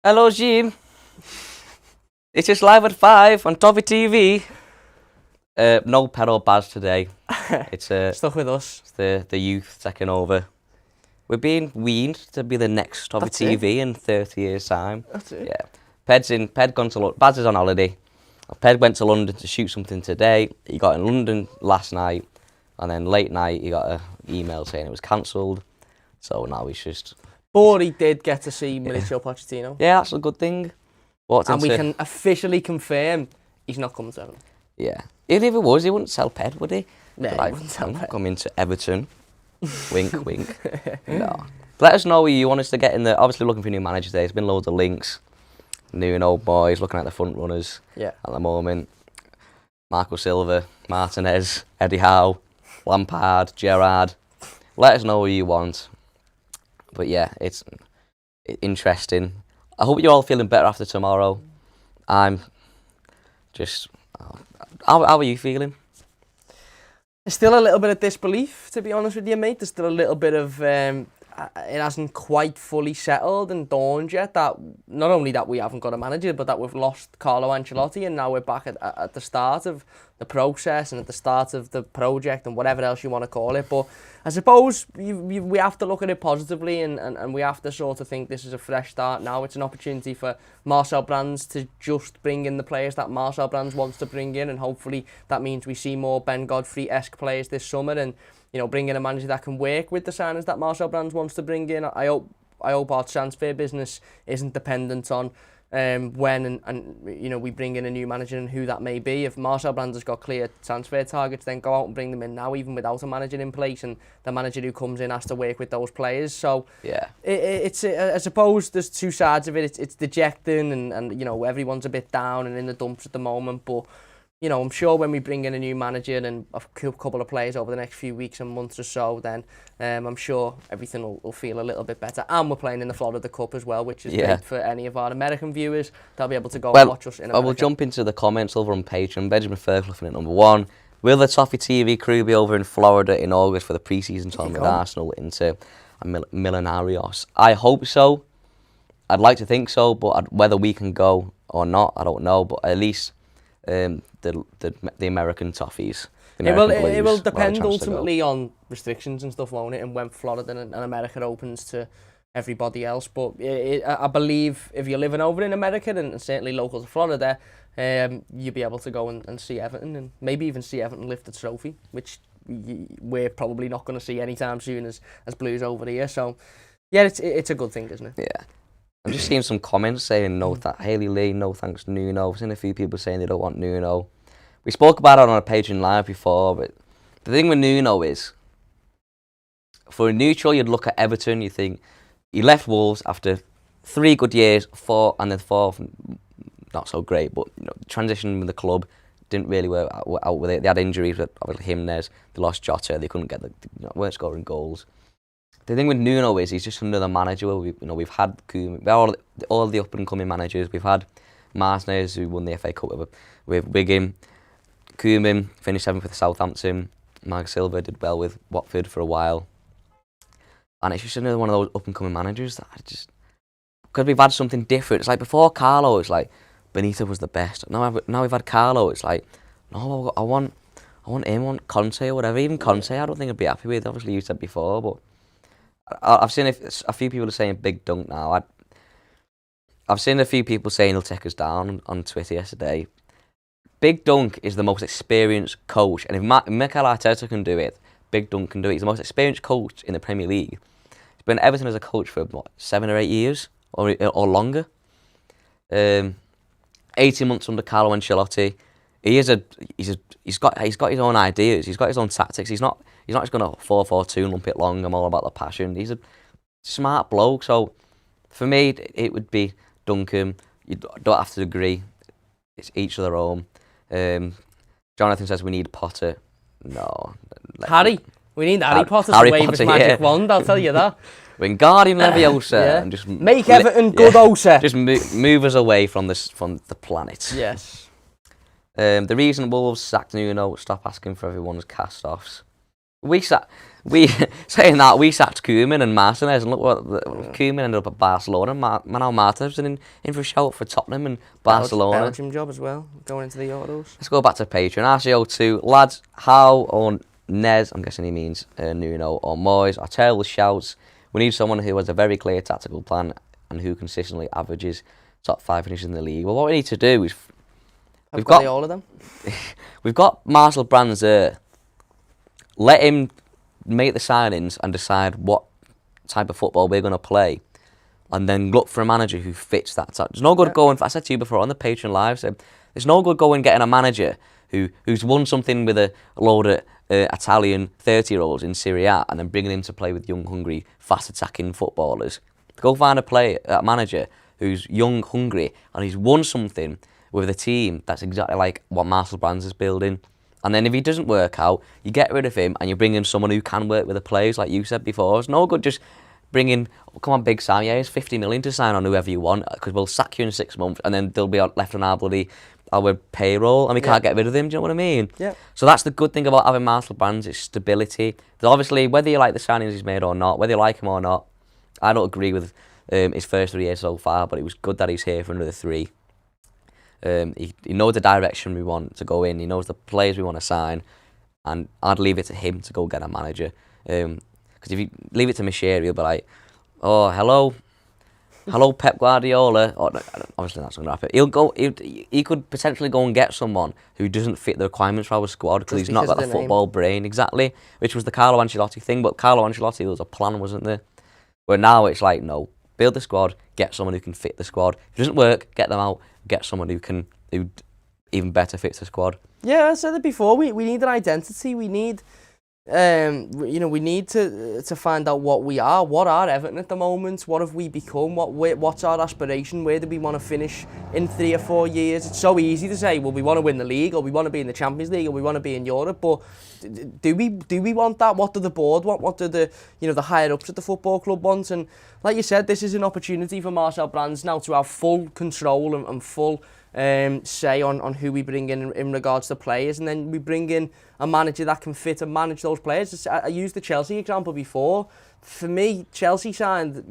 Hello, Jim. It's just live at 5 on Toffee TV. No pedal Baz today. It's Stuck with us. the youth taking over. We're being weaned to be the next Toffee That's TV in 30 years' time. That's it. Yeah. Ped gone to Baz is on holiday. Ped went to London to shoot something today. He got in London last night, and then late night he got an email saying it was cancelled. So now he's just... But he did get to see Mauricio Pochettino. Yeah, that's a good thing. And we can officially confirm he's not coming to Everton. Yeah. Even if it was, he wouldn't sell Ped, would he? Yeah, Like, he wouldn't sell I'm not Ped. coming to Everton. Wink, wink. No. Let us know who you want us to get in there. Obviously looking for new managers there. There's been loads of links. New and old boys, looking at the front runners Yeah. at the moment. Marco Silva, Martinez, Eddie Howe, Lampard, Gerrard. Let us know who you want. But yeah, it's interesting. I hope you're all feeling better after tomorrow. I'm just... How are you feeling? There's still a little bit of disbelief, to be honest with you, mate. There's still a little bit of... it hasn't quite fully settled and dawned yet that not only that we haven't got a manager, but that we've lost Carlo Ancelotti, and now we're back at the start of the process and at the start of the project and whatever else you want to call it. But I suppose we have to look at it positively, and we have to sort of think this is a fresh start now. It's an opportunity for Marcel Brands to just bring in the players that Marcel Brands wants to bring in, and hopefully that means we see more Ben Godfrey-esque players this summer, and bring in a manager that can work with the signings that Marcel Brands wants to bring in. I hope our transfer business isn't dependent on when and we bring in a new manager and who that may be. If Marcel Brands has got clear transfer targets, then go out and bring them in now, even without a manager in place, and the manager who comes in has to work with those players. So yeah, it's I suppose there's two sides of it. It's dejecting, and everyone's a bit down and in the dumps at the moment, but I'm sure when we bring in a new manager and a couple of players over the next few weeks and months or so, then I'm sure everything will feel a little bit better. And we're playing in the Florida Cup as well, which is great for any of our American viewers. They'll be able to go and watch us in America. I will jump into the comments over on Patreon. Benjamin Fairclough at number 1. Will the Toffee TV crew be over in Florida in August for the pre-season tournament with Arsenal into Millonarios? I hope so. I'd like to think so, but whether we can go or not, I don't know. But at least... the American Toffees. It will depend ultimately on restrictions and stuff, won't it? And when Florida and America opens to everybody else. But I believe if you're living over in America and certainly local to Florida, you'll be able to go and see Everton, and maybe even see Everton lift the trophy, which we're probably not going to see anytime soon as Blues over here. So yeah, it's a good thing, isn't it? Yeah. I'm just seeing some comments saying Hayley Lee, no thanks Nuno. I've seen a few people saying they don't want Nuno. We spoke about it on a Patreon Live before, but the thing with Nuno is, for a neutral, you'd look at Everton, you think, he left Wolves after 3 good years, 4, and then 4 not so great, but transition with the club didn't really work out with it. They had injuries with obviously Jimenez, they lost Jota, they couldn't get weren't scoring goals. The thing with Nuno is he's just another manager. We've had Koeman, all the up and coming managers. We've had Martinez, who won the FA Cup with Wigan. Koeman finished 7th with Southampton. Marco Silva did well with Watford for a while. And it's just another one of those up and coming managers that because we've had something different. It's like before Carlo, it's like Benito was the best. Now we've had Carlo, it's like no, I want him, I want Conte or whatever. Even Conte, I don't think I'd be happy with. Obviously, you said before, but. I've seen a few people are saying Big Dunk now. I've seen a few people saying he'll take us down on Twitter yesterday. Big Dunk is the most experienced coach, and if Mikel Arteta can do it, Big Dunk can do it. He's the most experienced coach in the Premier League. He's been at Everton as a coach for 7 or 8 years, or longer. 18 months under Carlo Ancelotti. He's got his own ideas. He's got his own tactics. He's not just going to 4-4-2 lump it long. I'm all about the passion. He's a smart bloke. So for me, it would be Duncan. You don't have to agree. It's each of their own. Jonathan says we need Potter. No. Harry. We need Harry Potter to wave his magic wand, I'll tell you that. Wingardium Leviosa. And just make Everton good, Osa. Just move us away from the planet. Yes. The reason Wolves sacked Nuno, stop asking for everyone's cast-offs. We saying that we sacked Koeman and Martinez, and look what Koeman ended up at Barcelona. Now Martinez in for a shout for Tottenham and Barcelona. Belgium job as well, going into the Euros. Let's go back to Patreon. RCO2 lads, how or Nez, I'm guessing he means Nuno or Moyes, are terrible shouts. We need someone who has a very clear tactical plan and who consistently averages top 5 finishes in the league. Well, what we need to do is We've got all of them. We've got Marcel Brands there. Let him make the signings and decide what type of football we're going to play, and then look for a manager who fits that type. There's no good going. I said to you before on the Patreon live, so there's no good going getting a manager who's won something with a load of Italian 30-year-olds in Serie A and then bringing him to play with young, hungry, fast-attacking footballers. Go find a manager who's young, hungry, and he's won something with a team that's exactly like what Marcel Brands is building. And then if he doesn't work out, you get rid of him and you bring in someone who can work with the players, like you said before. It's no good just bringing, come on, Big Sam, here's 50 million to sign on whoever you want, because we'll sack you in 6 months and then they'll be left on our payroll and we can't get rid of them. Do you know what I mean? Yeah. So that's the good thing about having Marcel Brands, is stability. There's obviously, whether you like the signings he's made or not, whether you like him or not, I don't agree with his first 3 years so far, but it was good that he's here for another 3. He knows the direction we want to go in. He knows the players we want to sign, and I'd leave it to him to go get a manager. Because if you leave it to Michel, he'll be like, "Oh, hello, Pep Guardiola." Oh, no, obviously that's not gonna happen. He could potentially go and get someone who doesn't fit the requirements for our squad because he's not got the football brain, exactly. Which was the Carlo Ancelotti thing, but Carlo Ancelotti, there was a plan, wasn't there? Where now it's like, no, build the squad, get someone who can fit the squad. If it doesn't work, get them out. Get someone who even better fits the squad. Yeah, I said it before. We need an identity. We need, we need to find out what we are. What are Everton at the moment? What have we become? What's our aspiration? Where do we want to finish in 3 or 4 years? It's so easy to say, well, we want to win the league, or we want to be in the Champions League, or we want to be in Europe. But do we want that? What do the board want? What do the higher ups at the football club want? And like you said, this is an opportunity for Marcel Brands now to have full control and full say on who we bring in regards to players, and then we bring in a manager that can fit and manage those players. I used the Chelsea example before. For me, Chelsea signed,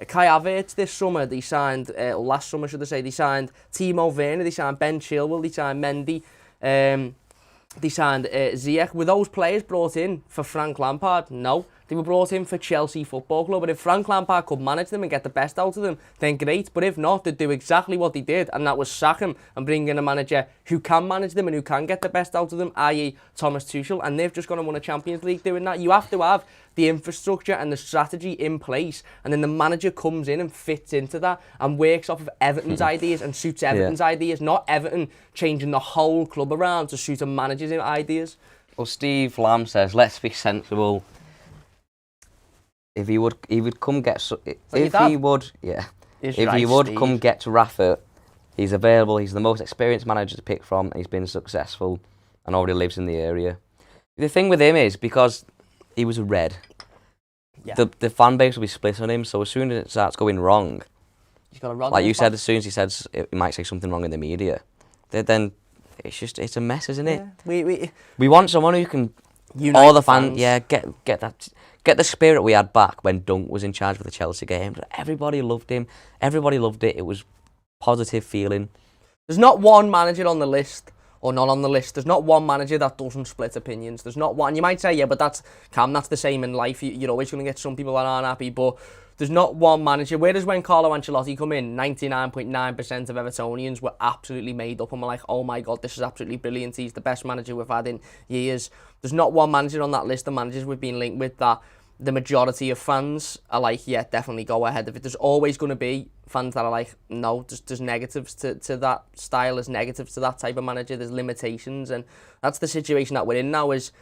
Kai Havertz this summer. They signed, last summer should I say, they signed Timo Werner, they signed Ben Chilwell, they signed Mendy, they signed Ziyech. Were those players brought in for Frank Lampard? No. They were brought in for Chelsea Football Club, but if Frank Lampard could manage them and get the best out of them, then great. But if not, they'd do exactly what they did, and that was sack him and bring in a manager who can manage them and who can get the best out of them, i.e. Thomas Tuchel, and they've just gone and won a Champions League doing that. You have to have the infrastructure and the strategy in place, and then the manager comes in and fits into that and works off of Everton's ideas and suits Everton's ideas, not Everton changing the whole club around to suit a manager's ideas. Well, Steve Lamb says, let's be sensible. If he would come get come get to Rafa, he's available. He's the most experienced manager to pick from. And he's been successful and already lives in the area. The thing with him is, because he was a red, the fan base will be split on him. So as soon as it starts going wrong, he's got a run. Like you said, as soon as he says he might say something wrong in the media, then it's a mess, isn't it? Yeah. We want someone who can unite all the fans. Yeah, get the spirit we had back when Dunk was in charge of the Chelsea games. Everybody loved him. Everybody loved it. It was positive feeling. There's not one manager on the list or not on the list. There's not one manager that doesn't split opinions. There's not one. You might say, yeah, but that's the same in life. You're always going to get some people that aren't happy, but there's not one manager. Whereas when Carlo Ancelotti come in, 99.9% of Evertonians were absolutely made up and were like, oh my God, this is absolutely brilliant. He's the best manager we've had in years. There's not one manager on that list of managers we've been linked with that the majority of fans are like, yeah, definitely go ahead of it. There's always going to be fans that are like, no, there's negatives to that style, there's negatives to that type of manager, there's limitations, and that's the situation that we're in now is,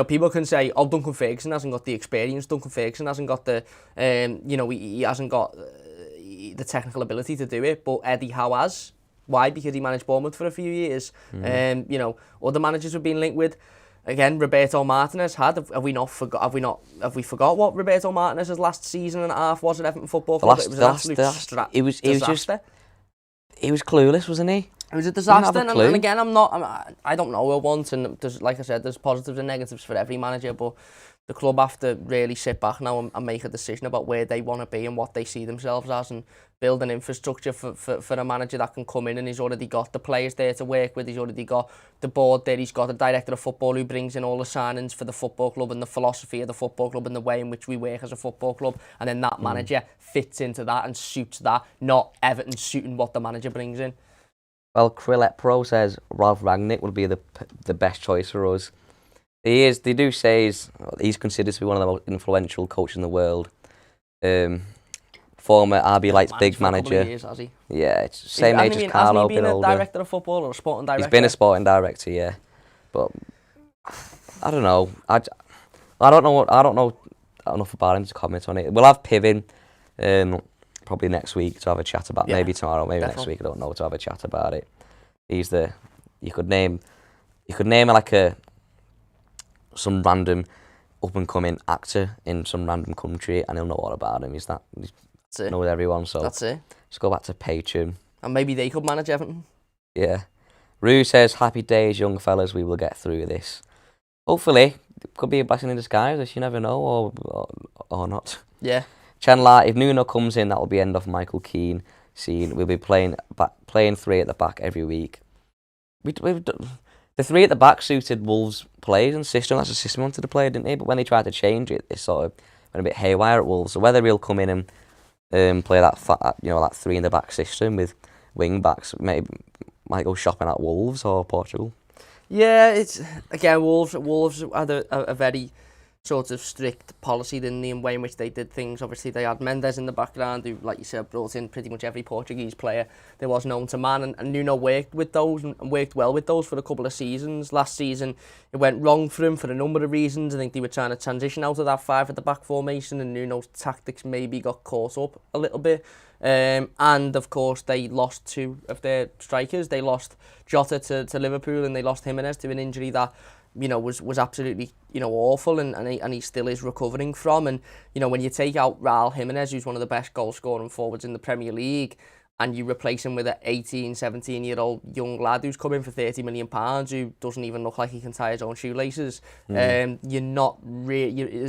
people can say, oh, Duncan Ferguson hasn't got the experience, Duncan Ferguson hasn't got the, he hasn't got the technical ability to do it, but Eddie Howe has. Why? Because he managed Bournemouth for a few years. Other managers we've been linked with. Again, Roberto Martinez had. Have we forgot what Roberto Martinez's last season and a half was at Everton Football Club? It was an absolute disaster. He was clueless, wasn't he? It was a Didn't have disaster, a and, clue. and again, I don't know at once, and there's, like I said, there's positives and negatives for every manager, but the club have to really sit back now and make a decision about where they want to be and what they see themselves as, and build an infrastructure for a manager that can come in, and he's already got the players there to work with, he's already got the board there, he's got a director of football who brings in all the signings for the football club and the philosophy of the football club and the way in which we work as a football club, and then that manager fits into that and suits that, not Everton suiting what the manager brings in. Well, Krillet Pro says Ralph Rangnick would be the best choice for us. He is. They do say he's considered to be one of the most influential coaches in the world. Former RB Leipzig manager. Years, has he? Yeah, it's same age as Carlo, been older. a director of football or a sporting director? He's been a sporting director, yeah. But I don't know. I don't know enough about him to comment on it. We'll have Piven probably next week to have a chat about. Maybe tomorrow, maybe next week. I don't know, to have a chat about it. He's you could name like some random up and coming actor in some random country, and he'll know all about him. He knows everyone. So that's it. Let's go back to Patreon. And maybe they could manage Everton. Yeah. Rue says, happy days, young fellas. We will get through this. Hopefully, it could be a blessing in disguise. You never know, or not. Yeah. Chandler, if Nuno comes in, that will be end of Michael Keane scene. We'll be playing three at the back every week. The three at the back suited Wolves' plays and system. That's the system they wanted to play, didn't they? But when they tried to change it, they sort of went a bit haywire at Wolves. So whether he'll come in and play that three in the back system with wing backs, maybe might go shopping at Wolves or Portugal. Yeah, it's again Wolves had a very sort of strict policy, didn't they, in the way in which they did things. Obviously, they had Mendes in the background, who, like you said, brought in pretty much every Portuguese player there was known to man, and Nuno worked with those and worked well with those for a couple of seasons. Last season, it went wrong for him for a number of reasons. I think they were trying to transition out of that five at the back formation, and Nuno's tactics maybe got caught up a little bit. And of course, they lost two of their strikers. They lost Jota to Liverpool, and they lost Jimenez to an injury that, you know, was absolutely, you know, awful, and he still is recovering from. And, you know, when you take out Raul Jimenez, who's one of the best goal-scoring forwards in the Premier League, and you replace him with an 18, 17-year-old young lad who's come in for £30 million, who doesn't even look like he can tie his own shoelaces, there's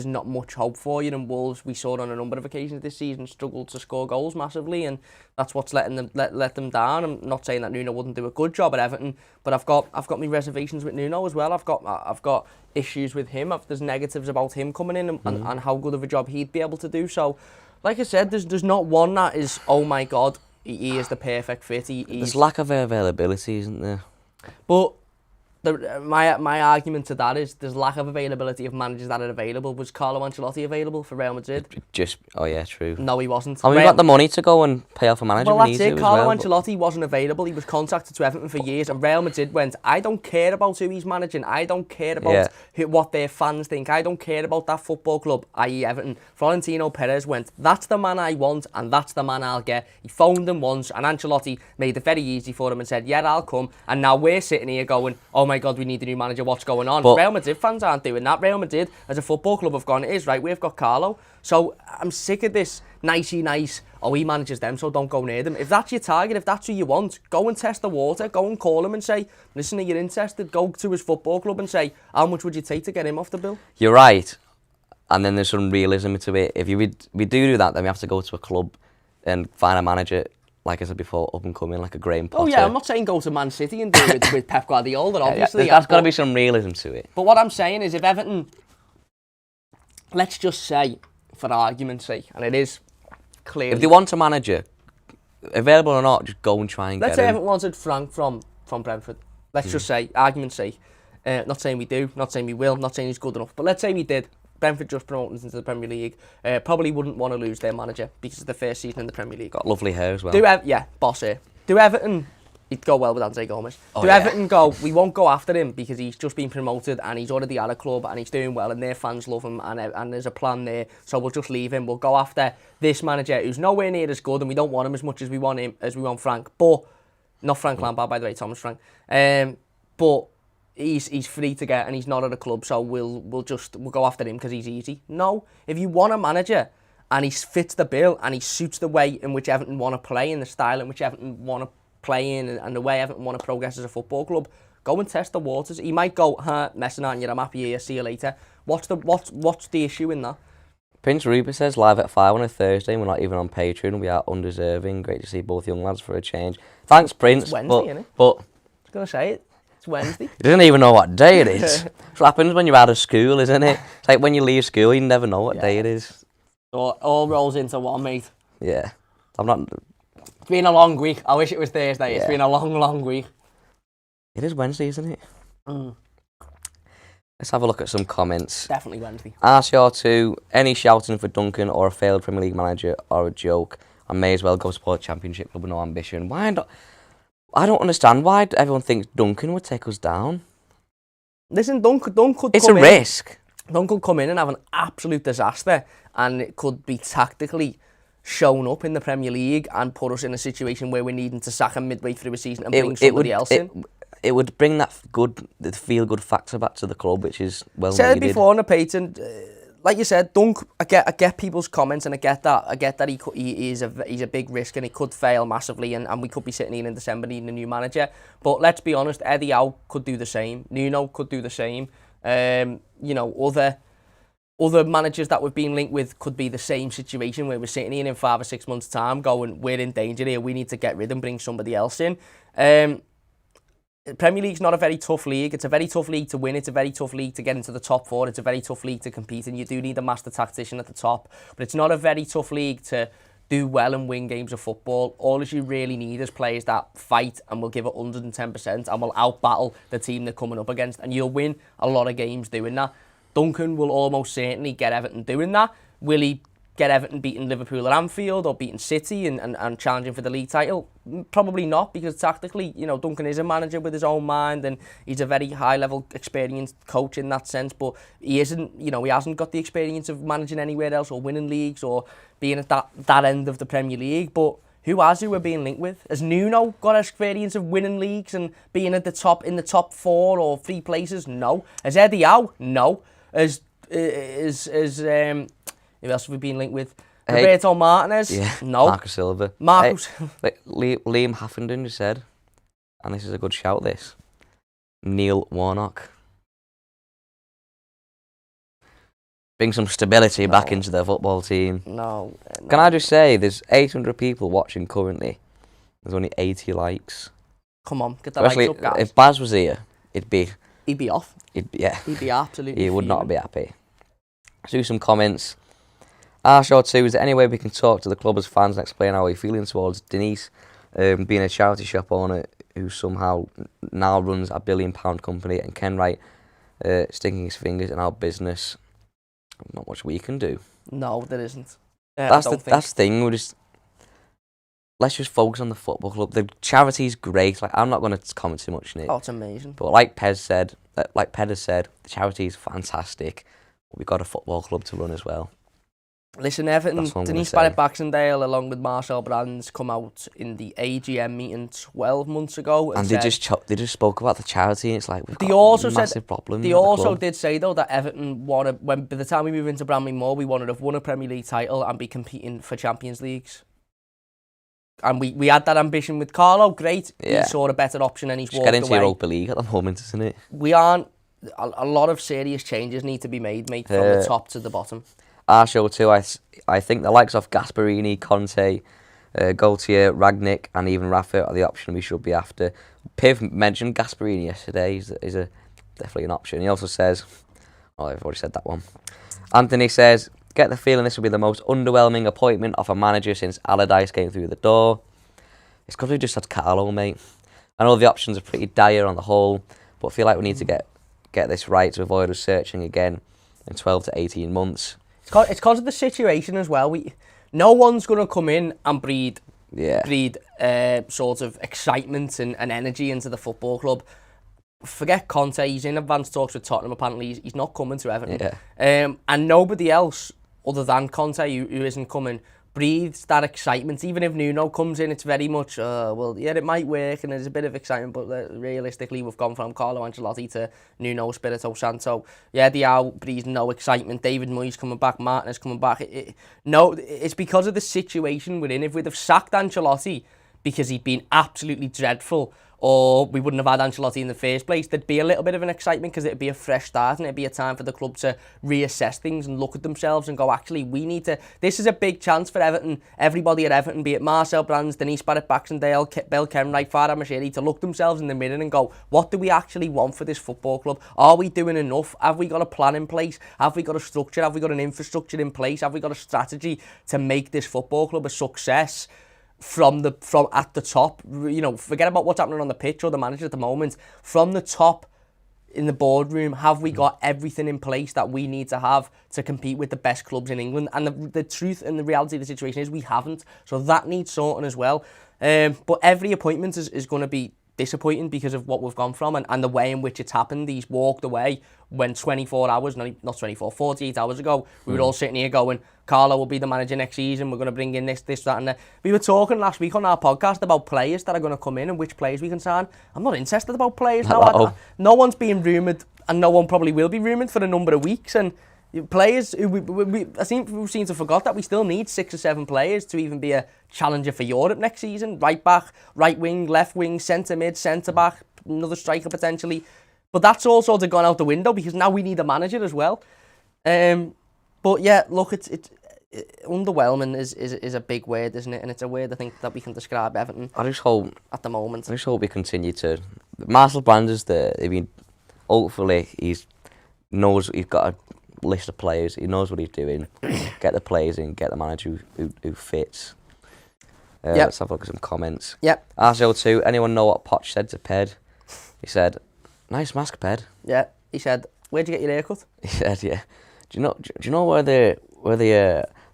not much hope for you. And Wolves, we saw on a number of occasions this season, struggled to score goals massively, and that's what's letting them let them down. I'm not saying that Nuno wouldn't do a good job at Everton, but I've got my reservations with Nuno as well. I've got issues with him. There's negatives about him coming in and how good of a job he'd be able to do. So, like I said, there's not one that is, oh my God, he is the perfect fit. There's lack of availability, isn't there? But my argument to that is there's lack of availability of managers that are available. Was Carlo Ancelotti available for Real Madrid? Oh yeah, true. No, he wasn't. And we've got the money to go and pay off a manager. Well, that's it. Carlo Ancelotti wasn't available. He was contacted to Everton for years, and Real Madrid went, I don't care about who he's managing. I don't care about what their fans think. I don't care about that football club, i.e. Everton. Florentino Perez went, that's the man I want, and that's the man I'll get. He phoned them once, and Ancelotti made it very easy for him and said, yeah, I'll come. And now we're sitting here going, oh my God, we need a new manager. What's going on? But Real Madrid fans aren't doing that. Real Madrid, as a football club, have gone, it is right, we've got Carlo. So I'm sick of this nicey nice, oh, he manages them, so don't go near them. If that's your target, if that's who you want, go and test the water. Go and call him and say, listen, are you interested? Go to his football club and say, how much would you take to get him off the bill? You're right. And then there's some realism to it. If we do that, then we have to go to a club and find a manager, like I said before, up and coming, like a Graham Potter. Oh yeah, I'm not saying go to Man City and do it with Pep Guardiola, obviously. There's got to be some realism to it. But what I'm saying is, if Everton, let's just say, for argument's sake, and it is clearly, if they want a manager, available or not, just go and try and let's get him. say Everton wanted Frank from Brentford. Let's just say, argument's sake. Not saying we do, not saying we will, not saying he's good enough, but let's say we did. Brentford just promoted into the Premier League. Probably wouldn't want to lose their manager because it's the first season in the Premier League. Got lovely hair as well. Boss hair. Do Everton, he'd go well with Andre Gomes. Everton go, we won't go after him because he's just been promoted and he's already at a club and he's doing well and their fans love him and there's a plan there, so we'll just leave him. We'll go after this manager who's nowhere near as good and we don't want him as much as we want Frank. But, not Frank Lampard, by the way, Thomas Frank. But he's free to get and he's not at a club, so we'll go after him because he's easy. No, if you want a manager and he fits the bill and he suits the way in which Everton want to play and the style in which Everton want to playing and the way Everton want to progress as a football club, go and test the waters. He might go, messing around, I'm happy here, see you later. What's the issue in that? Prince Rupert says live at 5 on a Thursday. We're not even on Patreon. We are undeserving. Great to see both young lads for a change. Thanks, Prince. It's Wednesday, isn't it? But I was going to say it. It's Wednesday. he doesn't even know what day it is. It's what happens when you're out of school, isn't it? It's like when you leave school, you never know what day it is. All rolls into one, mate. Yeah. I'm not... It's been a long week. I wish it was Thursday. Yeah. It's been a long, long week. It is Wednesday, isn't it? Let's have a look at some comments. Definitely Wednesday. RCR2, any shouting for Duncan or a failed Premier League manager or a joke? I may as well go support a Championship club with no ambition. Why not? I don't understand why everyone thinks Duncan would take us down. Listen, Duncan could It's come a in. risk. Duncan could come in and have an absolute disaster, and it could be tactically shown up in the Premier League and put us in a situation where we're needing to sack him midway through a season and bring somebody else in. It would bring that the feel-good factor back to the club, which is well said needed. Before on the Payton, like you said, I get people's comments, and I get that he's a big risk and he could fail massively, and we could be sitting here in December needing a new manager. But let's be honest, Eddie Howe could do the same. Nuno could do the same. Other managers that we've been linked with could be the same situation where we're sitting here in 5 or 6 months' time going, we're in danger here, we need to get rid and bring somebody else in. Premier League's not a very tough league. It's a very tough league to win. It's a very tough league to get into the top 4. It's a very tough league to compete, and you do need a master tactician at the top. But it's not a very tough league to do well and win games of football. All you really need is players that fight and will give it 110% and will out-battle the team they're coming up against, and you'll win a lot of games doing that. Duncan will almost certainly get Everton doing that. Will he get Everton beating Liverpool at Anfield or beating City and challenging for the league title? Probably not, because tactically, Duncan is a manager with his own mind and he's a very high-level experienced coach in that sense, but he isn't, he hasn't got the experience of managing anywhere else or winning leagues or being at that end of the Premier League. But who we're being linked with? Has Nuno got experience of winning leagues and being at the top in the top 4 or 3 places? No. Has Eddie Howe? No. Who else have we been linked with? Roberto Martinez? Yeah. No. Marcus Silva. Marcus. Liam Haffenden just said, and this is a good shout, this. Neil Warnock. Bring some stability back into the football team. No. Can I just say, there's 800 people watching currently. There's only 80 likes. Come on, get the likes up, guys. If Baz was here, he'd be off. He'd be absolutely He would not be happy. Let's do some comments. R2, is there any way we can talk to the club as fans and explain how we're feeling towards Denise being a charity shop owner who somehow now runs a £1 billion company, and Ken Wright sticking his fingers in our business? Not much we can do. No, there isn't. That's the thing. Let's just focus on the football club. The charity's great. I'm not going to comment too much on it. Oh, it's amazing. But like Ped has said, the charity is fantastic. But we've got a football club to run as well. Listen, Everton, Denise Barrett-Baxendale, along with Marcel Brands, come out in the AGM meeting 12 months ago. And they just spoke about the charity, and it's like, we've got a massive problem. They also did say, though, that Everton wanted, by the time we move into Bramley Moore, we wanted to have won a Premier League title and be competing for Champions Leagues. And we had that ambition with Carlo, great. Yeah. He saw a better option and he's walked away. Get into Europa League at the moment, isn't it? We aren't. A lot of serious changes need to be made, mate, from the top to the bottom. Our show too, I think the likes of Gasperini, Conte, Gaultier, Ragnick and even Rafa are the option we should be after. Piv mentioned Gasperini yesterday. He's definitely an option. He also says, I've already said that one. Anthony says, get the feeling this will be the most underwhelming appointment of a manager since Allardyce came through the door. It's because we just had Carlo, mate. I know the options are pretty dire on the whole, but I feel like we need to get this right to avoid us searching again in 12 to 18 months. It's because of the situation as well. No one's going to come in and breed sort of excitement and energy into the football club. Forget Conte, he's in advanced talks with Tottenham apparently. He's not coming to Everton. Yeah. And nobody else other than Conte who isn't coming breathes that excitement. Even if Nuno comes in, it's very much, it might work and there's a bit of excitement, but realistically we've gone from Carlo Ancelotti to Nuno Espirito Santo. Yeah, Diao breathes no excitement. David Moyes coming back, Martinez coming back. It's because of the situation we're in. If we'd have sacked Ancelotti, because he'd been absolutely dreadful, or we wouldn't have had Ancelotti in the first place, there'd be a little bit of an excitement because it'd be a fresh start and it'd be a time for the club to reassess things and look at themselves and go, actually, this is a big chance for Everton, everybody at Everton, be it Marcel Brands, Denise Barrett-Baxendale, Bill Kenwright, Farhad Moshiri, to look themselves in the mirror and go, what do we actually want for this football club? Are we doing enough? Have we got a plan in place? Have we got a structure? Have we got an infrastructure in place? Have we got a strategy to make this football club a success? From at the top, forget about what's happening on the pitch or the manager at the moment. From the top in the boardroom, have we got everything in place that we need to have to compete with the best clubs in England? And the truth and the reality of the situation is we haven't. So that needs sorting as well. But every appointment is going to be disappointing because of what we've gone from and the way in which it's happened. He's walked away when 48 hours ago, we were all sitting here going, Carlo will be the manager next season, we're going to bring in this, that and that. We were talking last week on our podcast about players that are going to come in and which players we can sign. I'm not interested about players now. No one's being rumoured, and no one probably will be rumoured for a number of weeks. And players, I think we seem to forgot that we still need 6 or 7 players to even be a challenger for Europe next season. Right back, right wing, left wing, centre mid, centre back, another striker potentially. But that's all sort of gone out the window because now we need a manager as well. But yeah, look, it's underwhelming is a big word, isn't it? And it's a word I think that we can describe Everton. I just hope at the moment. I just hope we continue to. Marcel Brands is there. I mean, hopefully he's got a list of players. He knows what he's doing. Get the players in. Get the manager who fits. Let's have a look at some comments. Yep. RCO2. Anyone know what Poch said to Ped? He said, "Nice mask, Ped." Yeah. He said, "Where'd you get your haircut?" He said, "Yeah. Do you know where the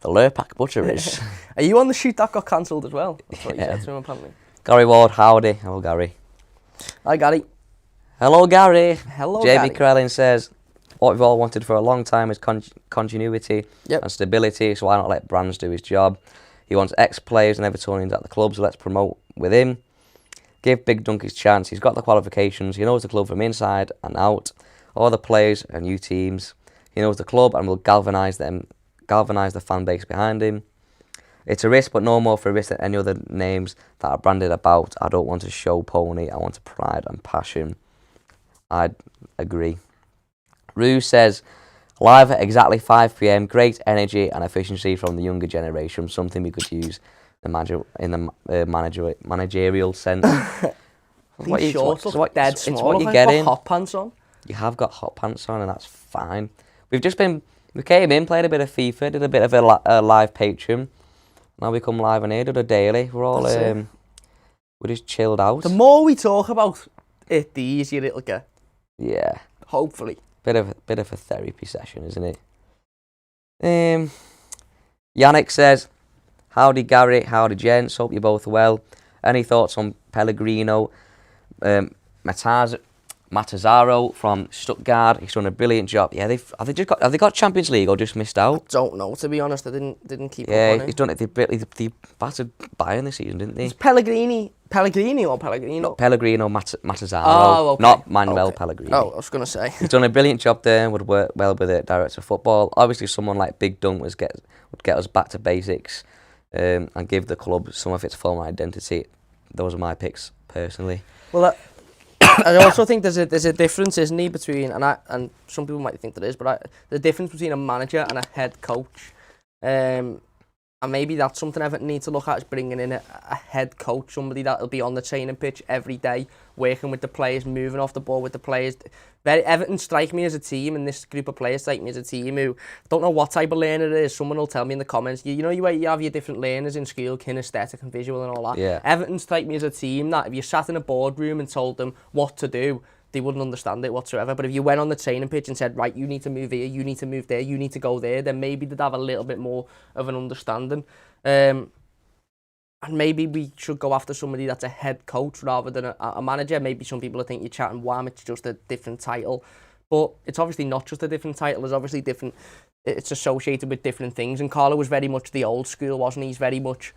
Lurpak butcher is?" Are you on the shoot that got cancelled as well? That's what you said to him apparently. Gary Ward, howdy. Hello, Gary. Hi, Gary. Hello, Gary. Hello, JB Krellin says, what we've all wanted for a long time is continuity and stability, so why not let Brands do his job? He wants ex-players and Evertonians at the club, so let's promote with him. Give Big Dunk his chance. He's got the qualifications. He knows the club from inside and out. All the players and new teams. He knows the club and will galvanise the fan base behind him. It's a risk, but no more for a risk than any other names that are branded about. I don't want a show pony. I want a pride and passion. I'd agree. Rue says, live at exactly 5 p.m. Great energy and efficiency from the younger generation. Something we could use in the managerial sense. These shorts look dead small. It's what you I've get got in. hot pants on. You have got hot pants on, and that's fine. We came in, played a bit of FIFA, did a bit of a live Patreon. Now we come live on here, did a daily. We're all we're just chilled out. The more we talk about it, the easier it'll get. Yeah. Hopefully. Bit of a therapy session, isn't it? Yannick says, howdy Gary, howdy gents, hope you're both well. Any thoughts on Pellegrino? Matazzaro from Stuttgart, he's done a brilliant job. Yeah, have they got Champions League or just missed out? I don't know, to be honest. I didn't keep up on it. Yeah, he's done it. They battered Bayern this season, didn't they? It's Pellegrino or Pellegrino? No, Pellegrino Matazzaro, okay. not Manuel Pellegrino. Oh, I was going to say. He's done a brilliant job there, would work well with the director of football. Obviously, someone like Big Dunk would get us back to basics and give the club some of its former identity. Those are my picks, personally. Well, I also think there's a difference, isn't there, between, and some people might think there is, but the difference between a manager and a head coach. And maybe that's something Everton need to look at, is bringing in a head coach, somebody that'll be on the training pitch every day, working with the players, moving off the ball with the players. Everton strike me as a team, and this group of players strike me as a team who don't know what type of learner it is. Someone will tell me in the comments, you know, you have your different learners in school, kinesthetic and visual and all that. Yeah. Everton strike me as a team that if you sat in a boardroom and told them what to do, they wouldn't understand it whatsoever. But if you went on the training pitch and said, right, you need to move here, you need to move there, you need to go there, then maybe they'd have a little bit more of an understanding. And maybe we should go after somebody that's a head coach rather than a manager. Maybe some people think you're chatting wham, it's just a different title. But it's obviously not just a different title, it's obviously different. It's associated with different things. And Carlo was very much the old school, wasn't he? He's very much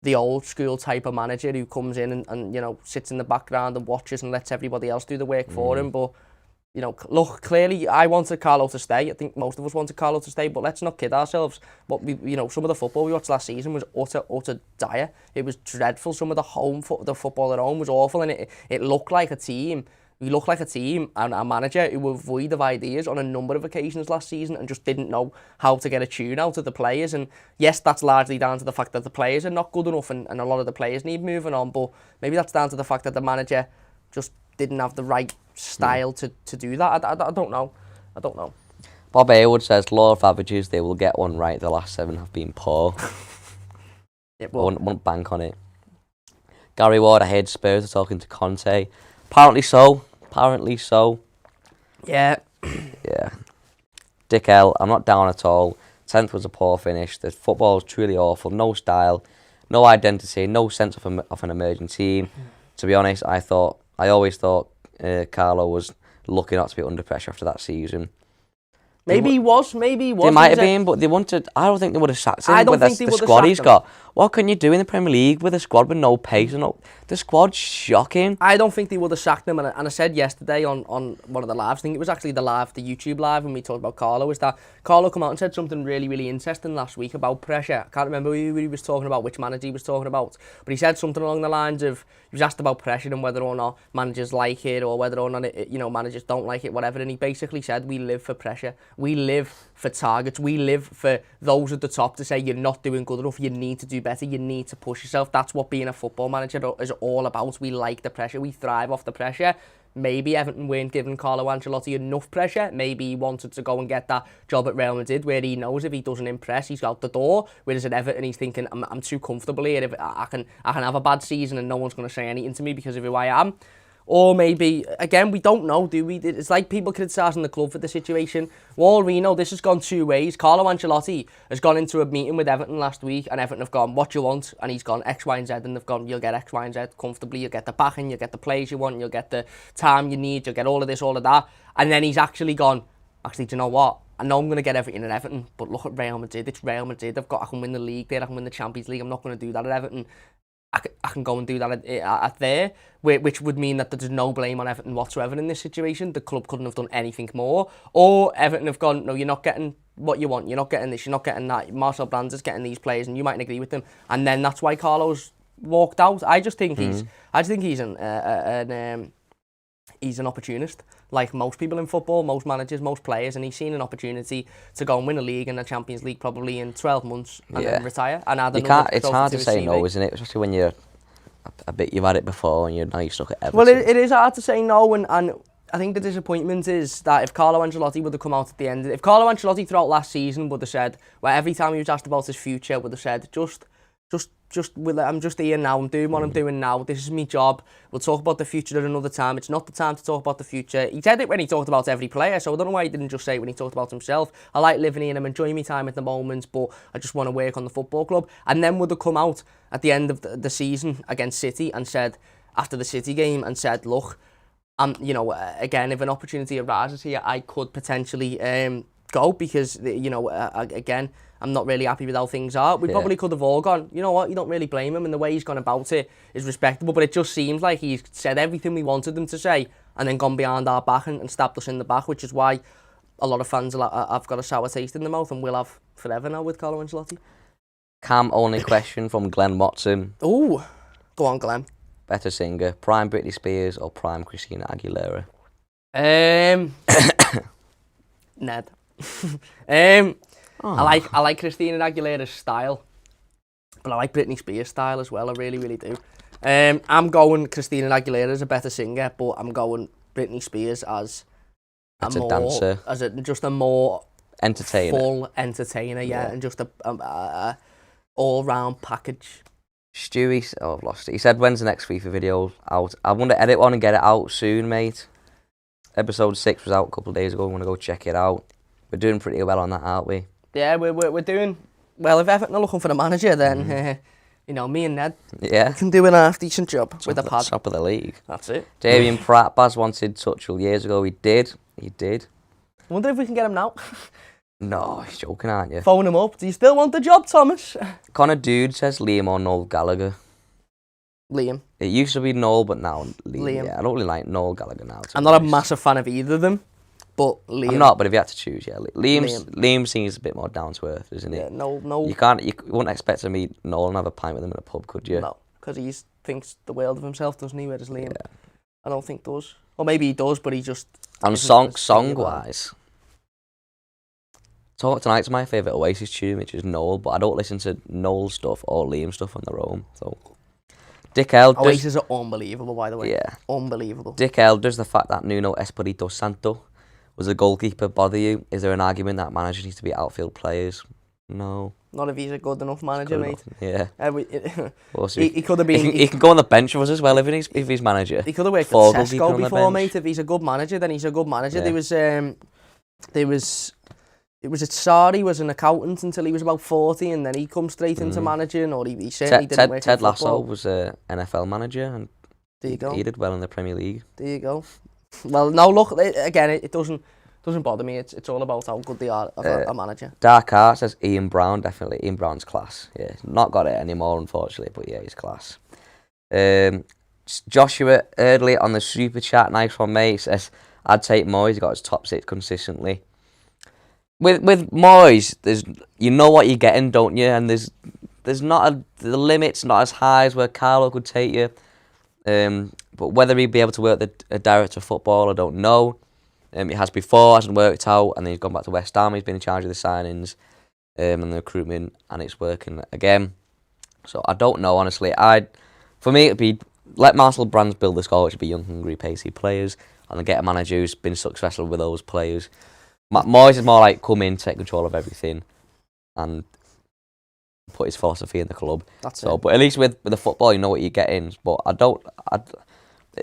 the old school type of manager who comes in and you know, sits in the background and watches and lets everybody else do the work for him. But look, clearly I wanted Carlo to stay. I think most of us wanted Carlo to stay, but let's not kid ourselves. But some of the football we watched last season was utter dire. It was dreadful. Some of the football at home was awful, and it looked like a team. We looked like a team and a manager who were void of ideas on a number of occasions last season and just didn't know how to get a tune out of the players. And yes, that's largely down to the fact that the players are not good enough and a lot of the players need moving on. But maybe that's down to the fact that the manager just didn't have the right style to do that. I don't know. Bob Haywood says, law of averages, they will get one right. The last 7 have been poor. I wouldn't bank on it. Gary Ward, I heard Spurs are talking to Conte. Apparently so. Yeah. Yeah. Dick L, I'm not down at all. 10th was a poor finish. The football was truly awful. No style, no identity, no sense of an emerging team. To be honest, I always thought Carlo was lucky not to be under pressure after that season. Maybe he was. They might have been, but they wanted. I don't think they would have sacked him with the squad he's got. What can you do in the Premier League with a squad with no pace? The squad's shocking. I don't think they would have sacked him. And I said yesterday on one of the lives, I think it was actually the YouTube live when we talked about Carlo, is that Carlo came out and said something really, really interesting last week about pressure. I can't remember who he was talking about, which manager he was talking about, but he said something along the lines of, he was asked about pressure and whether or not managers like it or whether or not managers don't like it, whatever. And he basically said, we live for pressure. We live for targets. We live for those at the top to say you're not doing good enough. You need to do better. You need to push yourself. That's what being a football manager is all about. We like the pressure. We thrive off the pressure. Maybe Everton weren't giving Carlo Ancelotti enough pressure. Maybe he wanted to go and get that job at Real Madrid where he knows if he doesn't impress, he's out the door. Whereas at Everton, he's thinking, I'm too comfortable here. If I can have a bad season and no one's going to say anything to me because of who I am. Or maybe, again, we don't know, do we? It's like people criticising the club for the situation. Well, all we know, this has gone two ways. Carlo Ancelotti has gone into a meeting with Everton last week, and Everton have gone, what do you want? And he's gone X, Y, and Z, and they've gone, you'll get X, Y, and Z comfortably. You'll get the backing, you'll get the players you want, you'll get the time you need, you'll get all of this, all of that. And then he's actually gone, actually, do you know what? I know I'm going to get everything at Everton, but look at Real Madrid. It's Real Madrid. I can win the league there. I can win the Champions League. I'm not going to do that at Everton. I can go and do that at there, which would mean that there's no blame on Everton whatsoever in this situation. The club couldn't have done anything more. Or Everton have gone, no, you're not getting what you want. You're not getting this. You're not getting that. Marcel Brands is getting these players, and you mightn't agree with them. And then that's why Carlo's walked out. I just think he's an opportunist, like most people in football, most managers, most players, and he's seen an opportunity to go and win a league and a Champions League probably in 12 months and then retire. And add it's hard to say no, isn't it? Especially when you're you've had it before and now you're stuck at Everton. Well, it is hard to say no, and I think the disappointment is that if Carlo Ancelotti would have come out at the end, if Carlo Ancelotti throughout last season would have said, well, every time he was asked about his future, would have said, I'm just here now, I'm doing what I'm doing now, this is my job, we'll talk about the future at another time, it's not the time to talk about the future. He said it when he talked about every player, so I don't know why he didn't just say it when he talked about himself. I like living here and I'm enjoying my time at the moment, but I just want to work on the football club. And then would have come out at the end of the season against City and said, after the City game, and said, look, again, if an opportunity arises here, I could potentially go because, again, I'm not really happy with how things are. We probably could have all gone, you know what, you don't really blame him, and the way he's gone about it is respectable, but it just seems like he's said everything we wanted him to say and then gone behind our back and stabbed us in the back, which is why a lot of fans have got a sour taste in their mouth and will have forever now with Carlo Ancelotti. Cam only question from Glenn Watson. Ooh, go on, Glenn. Better singer, prime Britney Spears or prime Christina Aguilera? Ned. I like Christina Aguilera's style, but I like Britney Spears' style as well. I really, really do. I'm going Christina Aguilera as a better singer, but I'm going Britney Spears as a dancer, just a more entertainer, full entertainer, and just a all-round package. Stewie, I've lost it. He said, when's the next FIFA video out? I want to edit one and get it out soon, mate. Episode 6 was out a couple of days ago. I want to go check it out. We're doing pretty well on that, aren't we? Yeah, we're doing well. If Everton are looking for a manager, then me and Ned can do an half-decent job with a pad. Top of the league. That's it. Damien Pratt, Baz wanted Tuchel years ago. He did. I wonder if we can get him now. No, he's joking, aren't you? Phone him up. Do you still want the job, Thomas? Connor Dude says Liam or Noel Gallagher. Liam. It used to be Noel, but now Liam. Yeah, I don't really like Noel Gallagher now. I'm not a massive fan of either of them, but Liam. I'm not, but if you had to choose, yeah, Liam seems a bit more down to earth, isn't he? Yeah, no. You wouldn't expect to meet Noel and have a pint with him in a pub, could you? No, because he thinks the world of himself, doesn't he? Whereas Liam, Yeah. I don't think does. Or maybe he does, but he just. And song-wise, Talk Tonight's my favourite Oasis tune, which is Noel, but I don't listen to Noel stuff or Liam stuff on their own. So, Dick L. Oasis are unbelievable, by the way. Yeah. Unbelievable. Dick L. Does the fact that Nuno Espirito Santo was a goalkeeper bother you? Is there an argument that managers need to be outfield players? No. Not if he's a good enough manager, mate. Yeah. He could have been. He can go on the bench for us as well if he's manager. He could have worked at Tesco before, mate. If he's a good manager, then he's a good manager. Yeah. It was at Sarri, he was an accountant until he was about 40, and then he come straight into managing, or he certainly didn't work Ted in Lasso football. was an NFL manager, and there you go. He did well in the Premier League. There you go. Well, no, look, again, it doesn't bother me. It's all about how good they are of a manager. Dark Art says Ian Brown, definitely. Ian Brown's class. Yeah, not got it anymore, unfortunately, but yeah, he's class. Joshua Erdley on the super chat, nice one, mate. Says I'd take Moyes. He got his top 6 consistently. With Moyes, you know what you're getting, don't you? And the limit's not as high as where Carlo could take you. But whether he'd be able to work a director of football, I don't know. He has before, hasn't worked out, and then he's gone back to West Ham. He's been in charge of the signings and the recruitment, and it's working again. So I don't know, honestly. For me, it'd be let Marcel Brands build the squad, which would be young, hungry, pacey players, and then get a manager who's been successful with those players. Moyes is more like come in, take control of everything, and put his philosophy in the club. That's it. But at least with the football, you know what you get in. But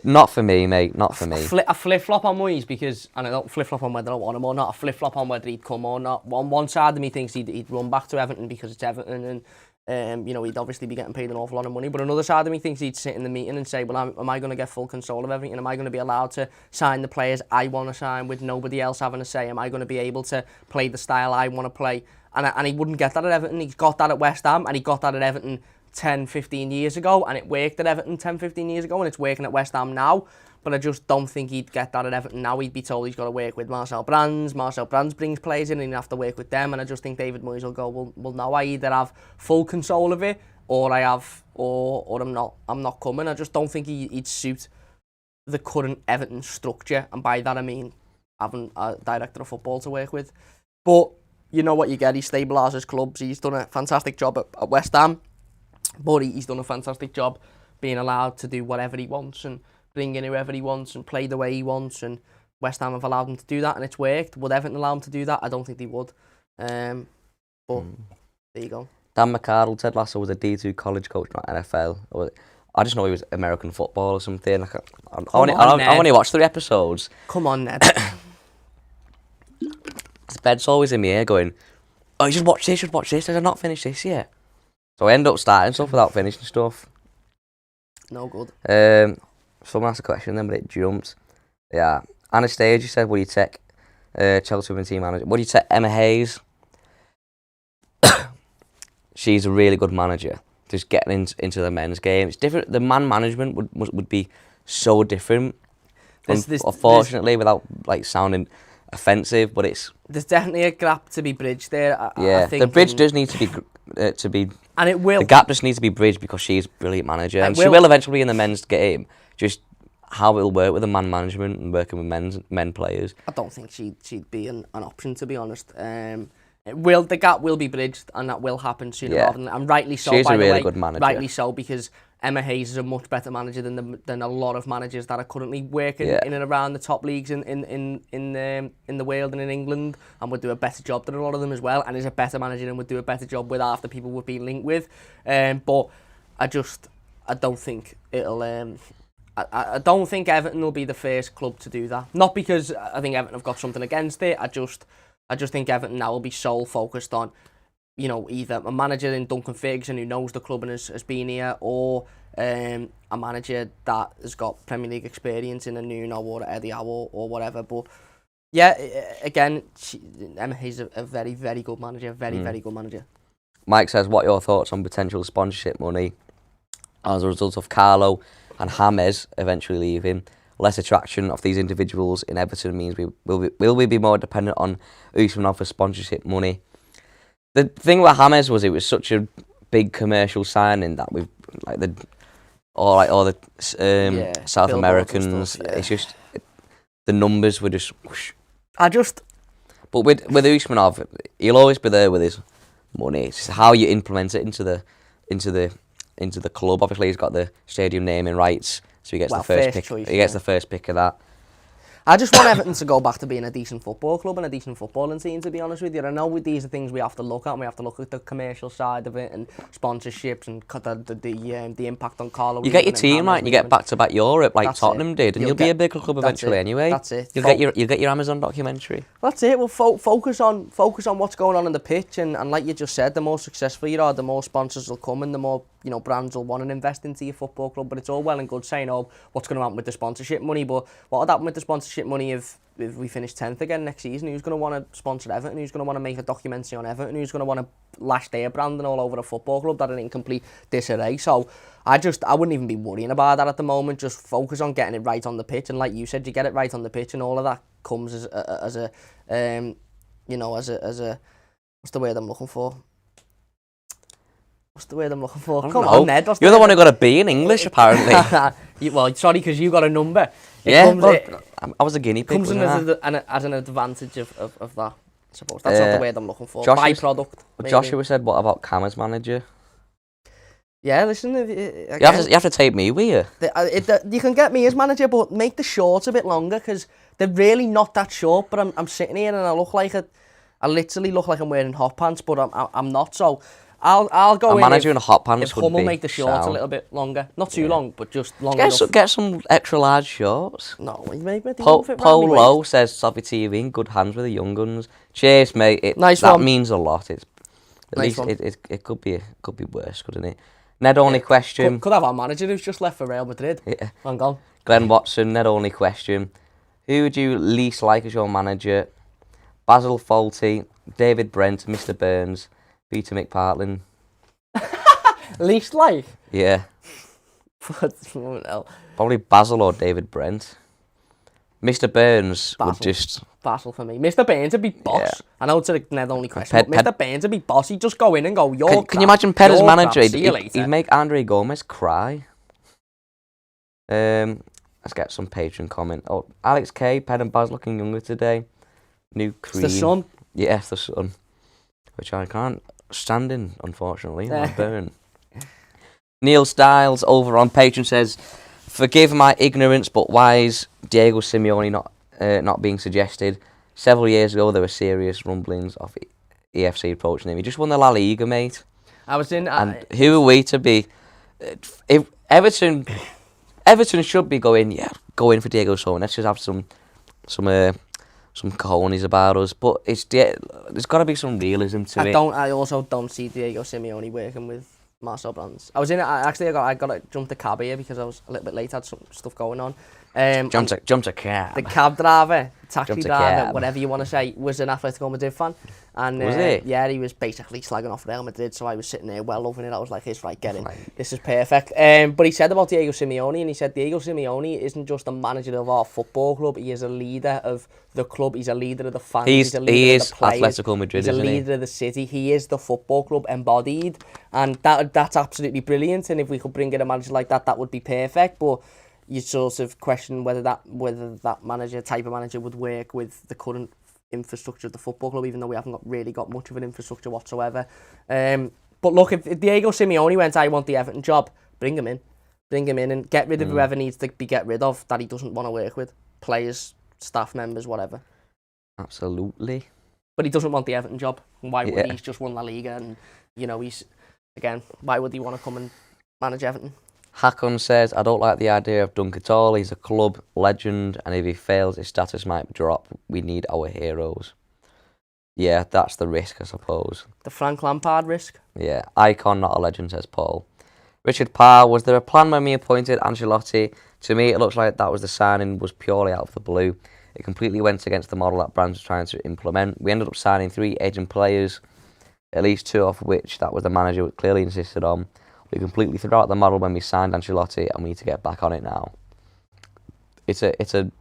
not for me, mate. Not for me. A flip-flop on Moyes because, and I don't flip-flop on whether I want him or not, a flip-flop on whether he'd come or not. One side of me thinks he'd run back to Everton because it's Everton and, he'd obviously be getting paid an awful lot of money. But another side of me thinks he'd sit in the meeting and say, well, am I going to get full control of everything? Am I going to be allowed to sign the players I want to sign with nobody else having a say? Am I going to be able to play the style I want to play? And he wouldn't get that at Everton. He got that at West Ham and he got that at Everton 10, 15 years ago, and it worked at Everton 10, 15 years ago, and it's working at West Ham now. But I just don't think he'd get that at Everton now. He'd be told he's got to work with Marcel Brands. Marcel Brands brings players in and he'd have to work with them. And I just think David Moyes will go, well, now I either have full control of it or I'm not coming. I just don't think he'd suit the current Everton structure. And by that I mean having a director of football to work with. But you know what you get. He stabilises clubs. He's done a fantastic job at West Ham. But he's done a fantastic job being allowed to do whatever he wants and bring in whoever he wants and play the way he wants. And West Ham have allowed him to do that and it's worked. Would Everton allow him to do that? I don't think they would. But there you go. Dan McCardle, Ted Lasso was a D2 college coach, not NFL. I just know he was American football or something. I only watched 3 episodes. Come on, Ned. Bed's always in my ear going, oh, you should watch this. I've not finished this yet. So I end up starting stuff without finishing stuff. No good. Someone asked a question then, but it jumped. Yeah. Anastasia said, what do you take? Chelsea women's team manager. What do you take? Emma Hayes. She's a really good manager. Just getting into the men's game. It's different. The man management would be so different. Unfortunately, without sounding offensive, but there's definitely a gap to be bridged there. I think the bridge does need to be, and it will. The gap just needs to be bridged because she's a brilliant manager, and she will eventually be in the men's game. Just how it'll work with the man management and working with men players. I don't think she'd be an option, to be honest. The gap will be bridged, and that will happen sooner rather than, and rightly so. She's a really good manager. Rightly so, because Emma Hayes is a much better manager than a lot of managers that are currently working in and around the top leagues in the world and in England, and would do a better job than a lot of them as well, and is a better manager and would do a better job with half the people we've been linked with. But I don't think it'll. I don't think Everton will be the first club to do that. Not because I think Everton have got something against it. I just think Everton now will be sole focused on, either a manager in Duncan Ferguson who knows the club and has been here, or a manager that has got Premier League experience in a Nuno or Eddie Howe or whatever. But yeah, again, Emma Hayes is a very, very good manager. Very good manager. Mike says, what are your thoughts on potential sponsorship money? as a result of Carlo and James eventually leaving. Less attraction of these individuals in Everton means will we be more dependent on Usmanov for sponsorship money. The thing with James was it was such a big commercial signing that we've all the South Americans. Stuff, yeah. It's just the numbers were just whoosh. But with Usmanov, he'll always be there with his money. It's just how you implement it into the club. Obviously, he's got the stadium naming rights, so he gets the first pick. Choice, he gets the first pick of that. I just want Everton to go back to being a decent football club and a decent footballing team, to be honest with you. I know these are things we have to look at, and we have to look at the commercial side of it and sponsorships and the impact on Carlo. You get your team right, and you get back Europe like That's Tottenham did, and you'll be a bigger club eventually anyway. That's it. You'll get your Amazon documentary. That's it. Well, focus on what's going on in the pitch, and like you just said, the more successful you are, the more sponsors will come, and the more brands will want to invest into your football club. But it's all well and good saying, what's going to happen with the sponsorship money? But what would happen with the sponsorship money if we finish 10th again next season? Who's going to want to sponsor Everton? Who's going to want to make a documentary on Everton? Who's going to want to lash their branding all over a football club that are in complete disarray? So I wouldn't even be worrying about that at the moment. Just focus on getting it right on the pitch, and like you said, you get it right on the pitch, and all of that comes as a what's the word I'm looking for? Come on, Ned. You're the one who got a B in English, apparently. Well, sorry, because you got a number. I was a guinea pig. Comes in as an advantage of that, I suppose. That's not the word I'm looking for. Byproduct. Joshua said, what about Cam as manager? Yeah, listen. You have to take me with you. You can get me as manager, but make the shorts a bit longer, because they're really not that short. But I'm sitting here and I literally look like I'm wearing hot pants, but I'm not. So I'll go in. Manager in a hot pants would Hummel make the shorts a little bit longer. Not too long, but just long enough. Get some extra large shorts. No, mate. Paul Lowe says Toffee TV in good hands with the young guns. Cheers, mate. That means a lot. It's at least it could be worse, couldn't it? Ned only question. Could have our manager who's just left for Real Madrid. Yeah. Hang on. Glenn Watson. Ned only question. Who would you least like as your manager? Basil Fawlty, David Brent, Mr. Burns, Peter McPartland. Least like? Yeah. Probably Basil or David Brent. Mr. Burns would just... Basil for me. Mr. Burns would be boss. Yeah. I know it's a Ned only question, but Mr. Burns would be boss. He'd just go in and go, Can you imagine Ped as manager? He'd make Andre Gomez cry. Let's get some Patreon comment. Oh, Alex K, Ped and Baz looking younger today. New cream. It's the sun. Yes, the sun. Which I can't stand in, unfortunately. My burn. Neil Styles over on Patreon says, forgive my ignorance, but why is Diego Simeone not being suggested? Several years ago, there were serious rumblings of EFC approaching him. He just won the La Liga, mate. And who are we to be? If Everton should be going for Diego Simeone. Let's just have some cojones about us, but there's got to be some realism to it. I also don't see Diego Simeone working with Marcel Brands. I got to jump the cab here because I was a little bit late. I had some stuff going on. Jumped a cab. The cab driver, taxi driver, whatever you want to say, was an Atletico Madrid fan. And was he? Yeah, he was basically slagging off Real Madrid, so I was sitting there well loving it. I was like, it's right, get in. This is perfect. But he said about Diego Simeone, and he said Diego Simeone isn't just a manager of our football club, he is a leader of the club, he's a leader of the fans, he's a leader of the players. Atletico Madrid, he's a leader of the city, he is the football club embodied, and that's absolutely brilliant, and if we could bring in a manager like that, that would be perfect, but you sort of question whether that type of manager would work with the current infrastructure of the football club, even though we haven't really got much of an infrastructure whatsoever. But look, if Diego Simeone went, I want the Everton job, bring him in and get rid of whoever needs to be get rid of that he doesn't want to work with, players, staff members, whatever. Absolutely. But he doesn't want the Everton job. Why would he? He's just won La Liga, and why would he want to come and manage Everton? Hakon says, I don't like the idea of Dunk at all. He's a club legend, and if he fails, his status might drop. We need our heroes. Yeah, that's the risk, I suppose. The Frank Lampard risk? Yeah, icon, not a legend, says Paul. Richard Parr, was there a plan when we appointed Ancelotti? To me, it looks like that was the signing was purely out of the blue. It completely went against the model that Brands was trying to implement. We ended up signing 3 aging players, at least 2 of which that was the manager clearly insisted on. We completely threw out the model when we signed Ancelotti, and we need to get back on it now. It's a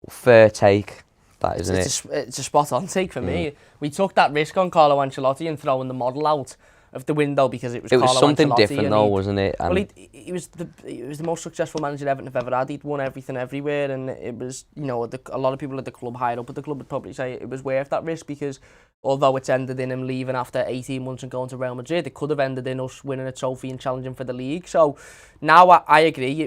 fair take, that isn't it? It's a spot on take for me. We took that risk on Carlo Ancelotti and throwing the model out of the window because it was Carlo something Ancelotti different though, wasn't it? And well, he was the most successful manager Everton have ever had. He'd won everything everywhere, and it was, a lot of people at the club, higher up at the club, would probably say it was worth that risk because although it's ended in him leaving after 18 months and going to Real Madrid, it could have ended in us winning a trophy and challenging for the league. So now I agree.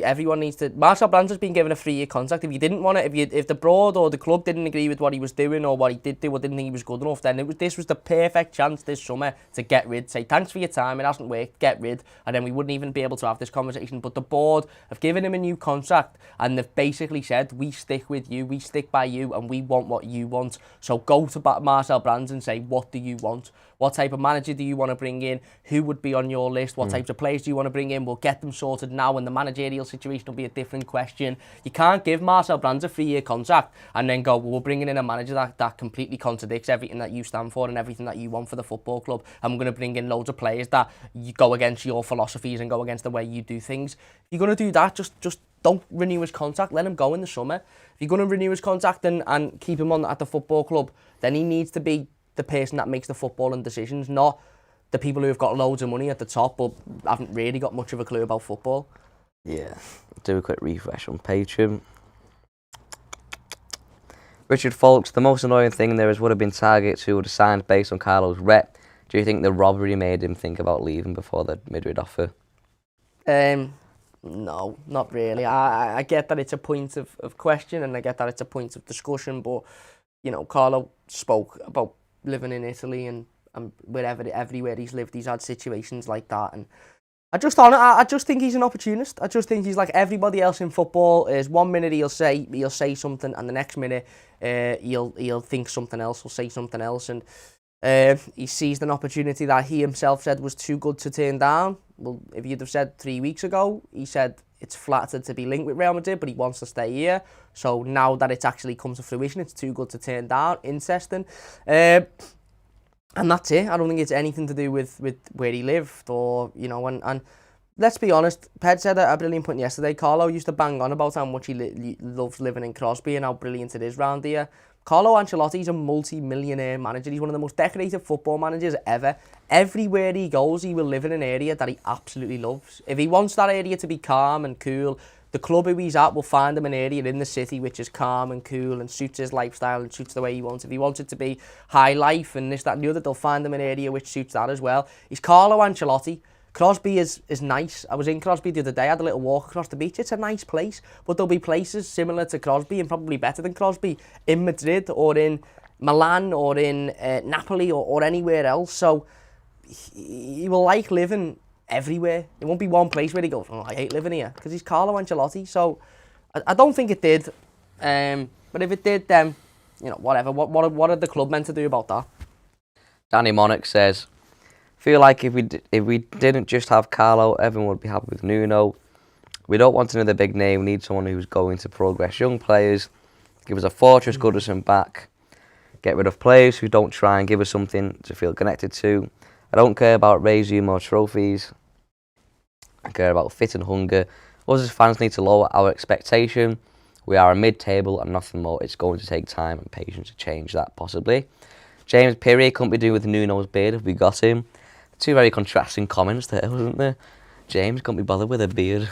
Everyone needs to. Marcel Brands has been given a 3-year contract. If you didn't want it, if the board or the club didn't agree with what he was doing or what he did do or didn't think he was good enough, then this was the perfect chance this summer to get rid. Say thanks for your time. It hasn't worked. Get rid, and then we wouldn't even be able to have this conversation. But the board have given him a new contract, and they've basically said we stick with you, we stick by you, and we want what you want. So go to Marcel Brands and say, what do you want? What type of manager do you want to bring in? Who would be on your list? What types of players do you want to bring in? We'll get them sorted now, and the managerial situation will be a different question. You can't give Marcel Brands a 3-year contract and then go, well, we're bringing in a manager that completely contradicts everything that you stand for and everything that you want for the football club. And we're going to bring in loads of players that you go against your philosophies and go against the way you do things. If you're going to do that, just don't renew his contract. Let him go in the summer. If you're going to renew his contract and keep him on at the football club, then he needs to be the person that makes the footballing decisions, not the people who have got loads of money at the top but haven't really got much of a clue about football. Yeah, do a quick refresh on Patreon. Richard Folks, the most annoying thing there is would have been targets who would have signed based on Carlo's rep. Do you think the robbery made him think about leaving before the Madrid offer? No, not really. I get that it's a point of question and I get that it's a point of discussion, but Carlo spoke about living in Italy and everywhere he's lived, he's had situations like that, and I just think he's an opportunist. I just think he's like everybody else in football. Is 1 minute he'll say something, and the next minute he'll think something else, he'll say something else, and he seized an opportunity that he himself said was too good to turn down. Well, if you'd have said 3 weeks ago, he said it's flattered to be linked with Real Madrid, but he wants to stay here. So now that it's actually come to fruition, it's too good to turn down. Interesting. And that's it. I don't think it's anything to do with where he lived or, and let's be honest, Ped said a brilliant point yesterday. Carlo used to bang on about how much he loves living in Crosby and how brilliant it is round here. Carlo Ancelotti's a multi-millionaire manager. He's one of the most decorated football managers ever. Everywhere he goes, he will live in an area that he absolutely loves. If he wants that area to be calm and cool, the club who he's at will find him an area in the city which is calm and cool and suits his lifestyle and suits the way he wants. If he wants it to be high life and this, that and the other, they'll find him an area which suits that as well. He's Carlo Ancelotti. Crosby is nice. I was in Crosby the other day. I had a little walk across the beach. It's a nice place, but there'll be places similar to Crosby and probably better than Crosby in Madrid or in Milan or in Napoli or anywhere else. So he will like living everywhere. There won't be one place where he goes, oh, I hate living here, because he's Carlo Ancelotti. So I don't think it did. But if it did, then whatever. What are the club meant to do about that? Danny Monarch says, feel like if we didn't just have Carlo, everyone would be happy with Nuno. We don't want another big name. We need someone who's going to progress young players, give us a fortress Goodison back, get rid of players who don't try and give us something to feel connected to. I don't care about raising more trophies. I care about fit and hunger. Us as fans need to lower our expectation. We are a mid-table and nothing more. It's going to take time and patience to change that, possibly. James Perrier couldn't be doing with Nuno's beard if we got him. Two very contrasting comments there, wasn't there? James couldn't be bothered with a beard.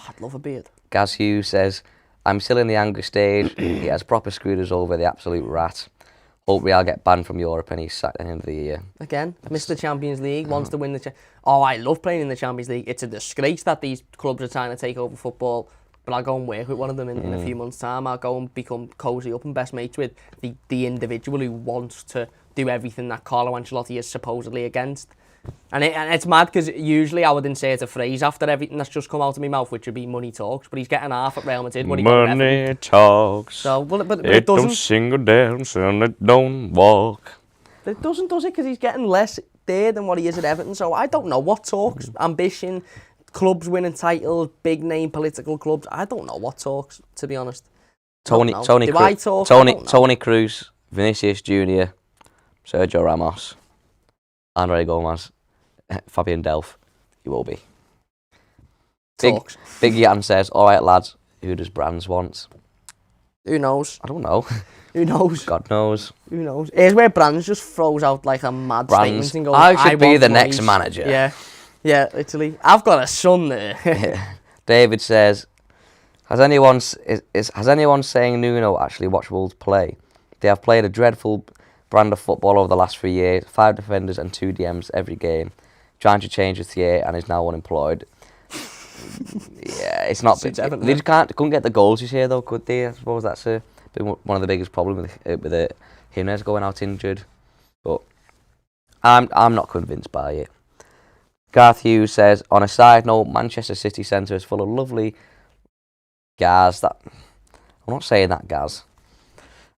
I'd love a beard. Gaz Hughes says, I'm still in the angry stage. He has proper screwed us over, the absolute rat. Hope Real get banned from Europe and he's sacked at the end of the year. Again, missed the Champions League, wants to win the... I love playing in the Champions League. It's a disgrace that these clubs are trying to take over football, but I'll go and work with one of them in a few months' time. I'll go and become cosy up and best mates with the individual who wants to do everything that Carlo Ancelotti is supposedly against. And it's mad because usually I wouldn't say it's a phrase after everything that's just come out of my mouth, which would be money talks, but he's getting half at Real Madrid. Money talks. So, but it doesn't. Don't sing or dance and it don't walk. But it doesn't, does it? Because he's getting less there than what he is at Everton. So I don't know what talks. Ambition, clubs winning titles, big name political clubs. I don't know what talks, to be honest. Tony Cruz, Vinicius Jr., Sergio Ramos, Andre Gomez. Fabian Delph, he will be. Talks. Big Jan says, all right, lads, who does Brands want? Who knows? I don't know. Who knows? God knows. Who knows? Here's where Brands just throws out like a mad Brands, statement and goes, I should be want the money." next manager. Yeah, literally. I've got a son there. Yeah. David says, has anyone saying Nuno actually watched Wolves play? They have played a dreadful brand of football over the last 3 years. 5 defenders and 2 DMs every game. Trying to change his year and is now unemployed. Yeah, it's not. They just couldn't get the goals this year though, could they? I suppose that's been one of the biggest problems with Jimenez going out injured. But I'm not convinced by it. Garth Hughes says, on a side note, Manchester City Centre is full of lovely Gaz. I'm not saying that Gaz.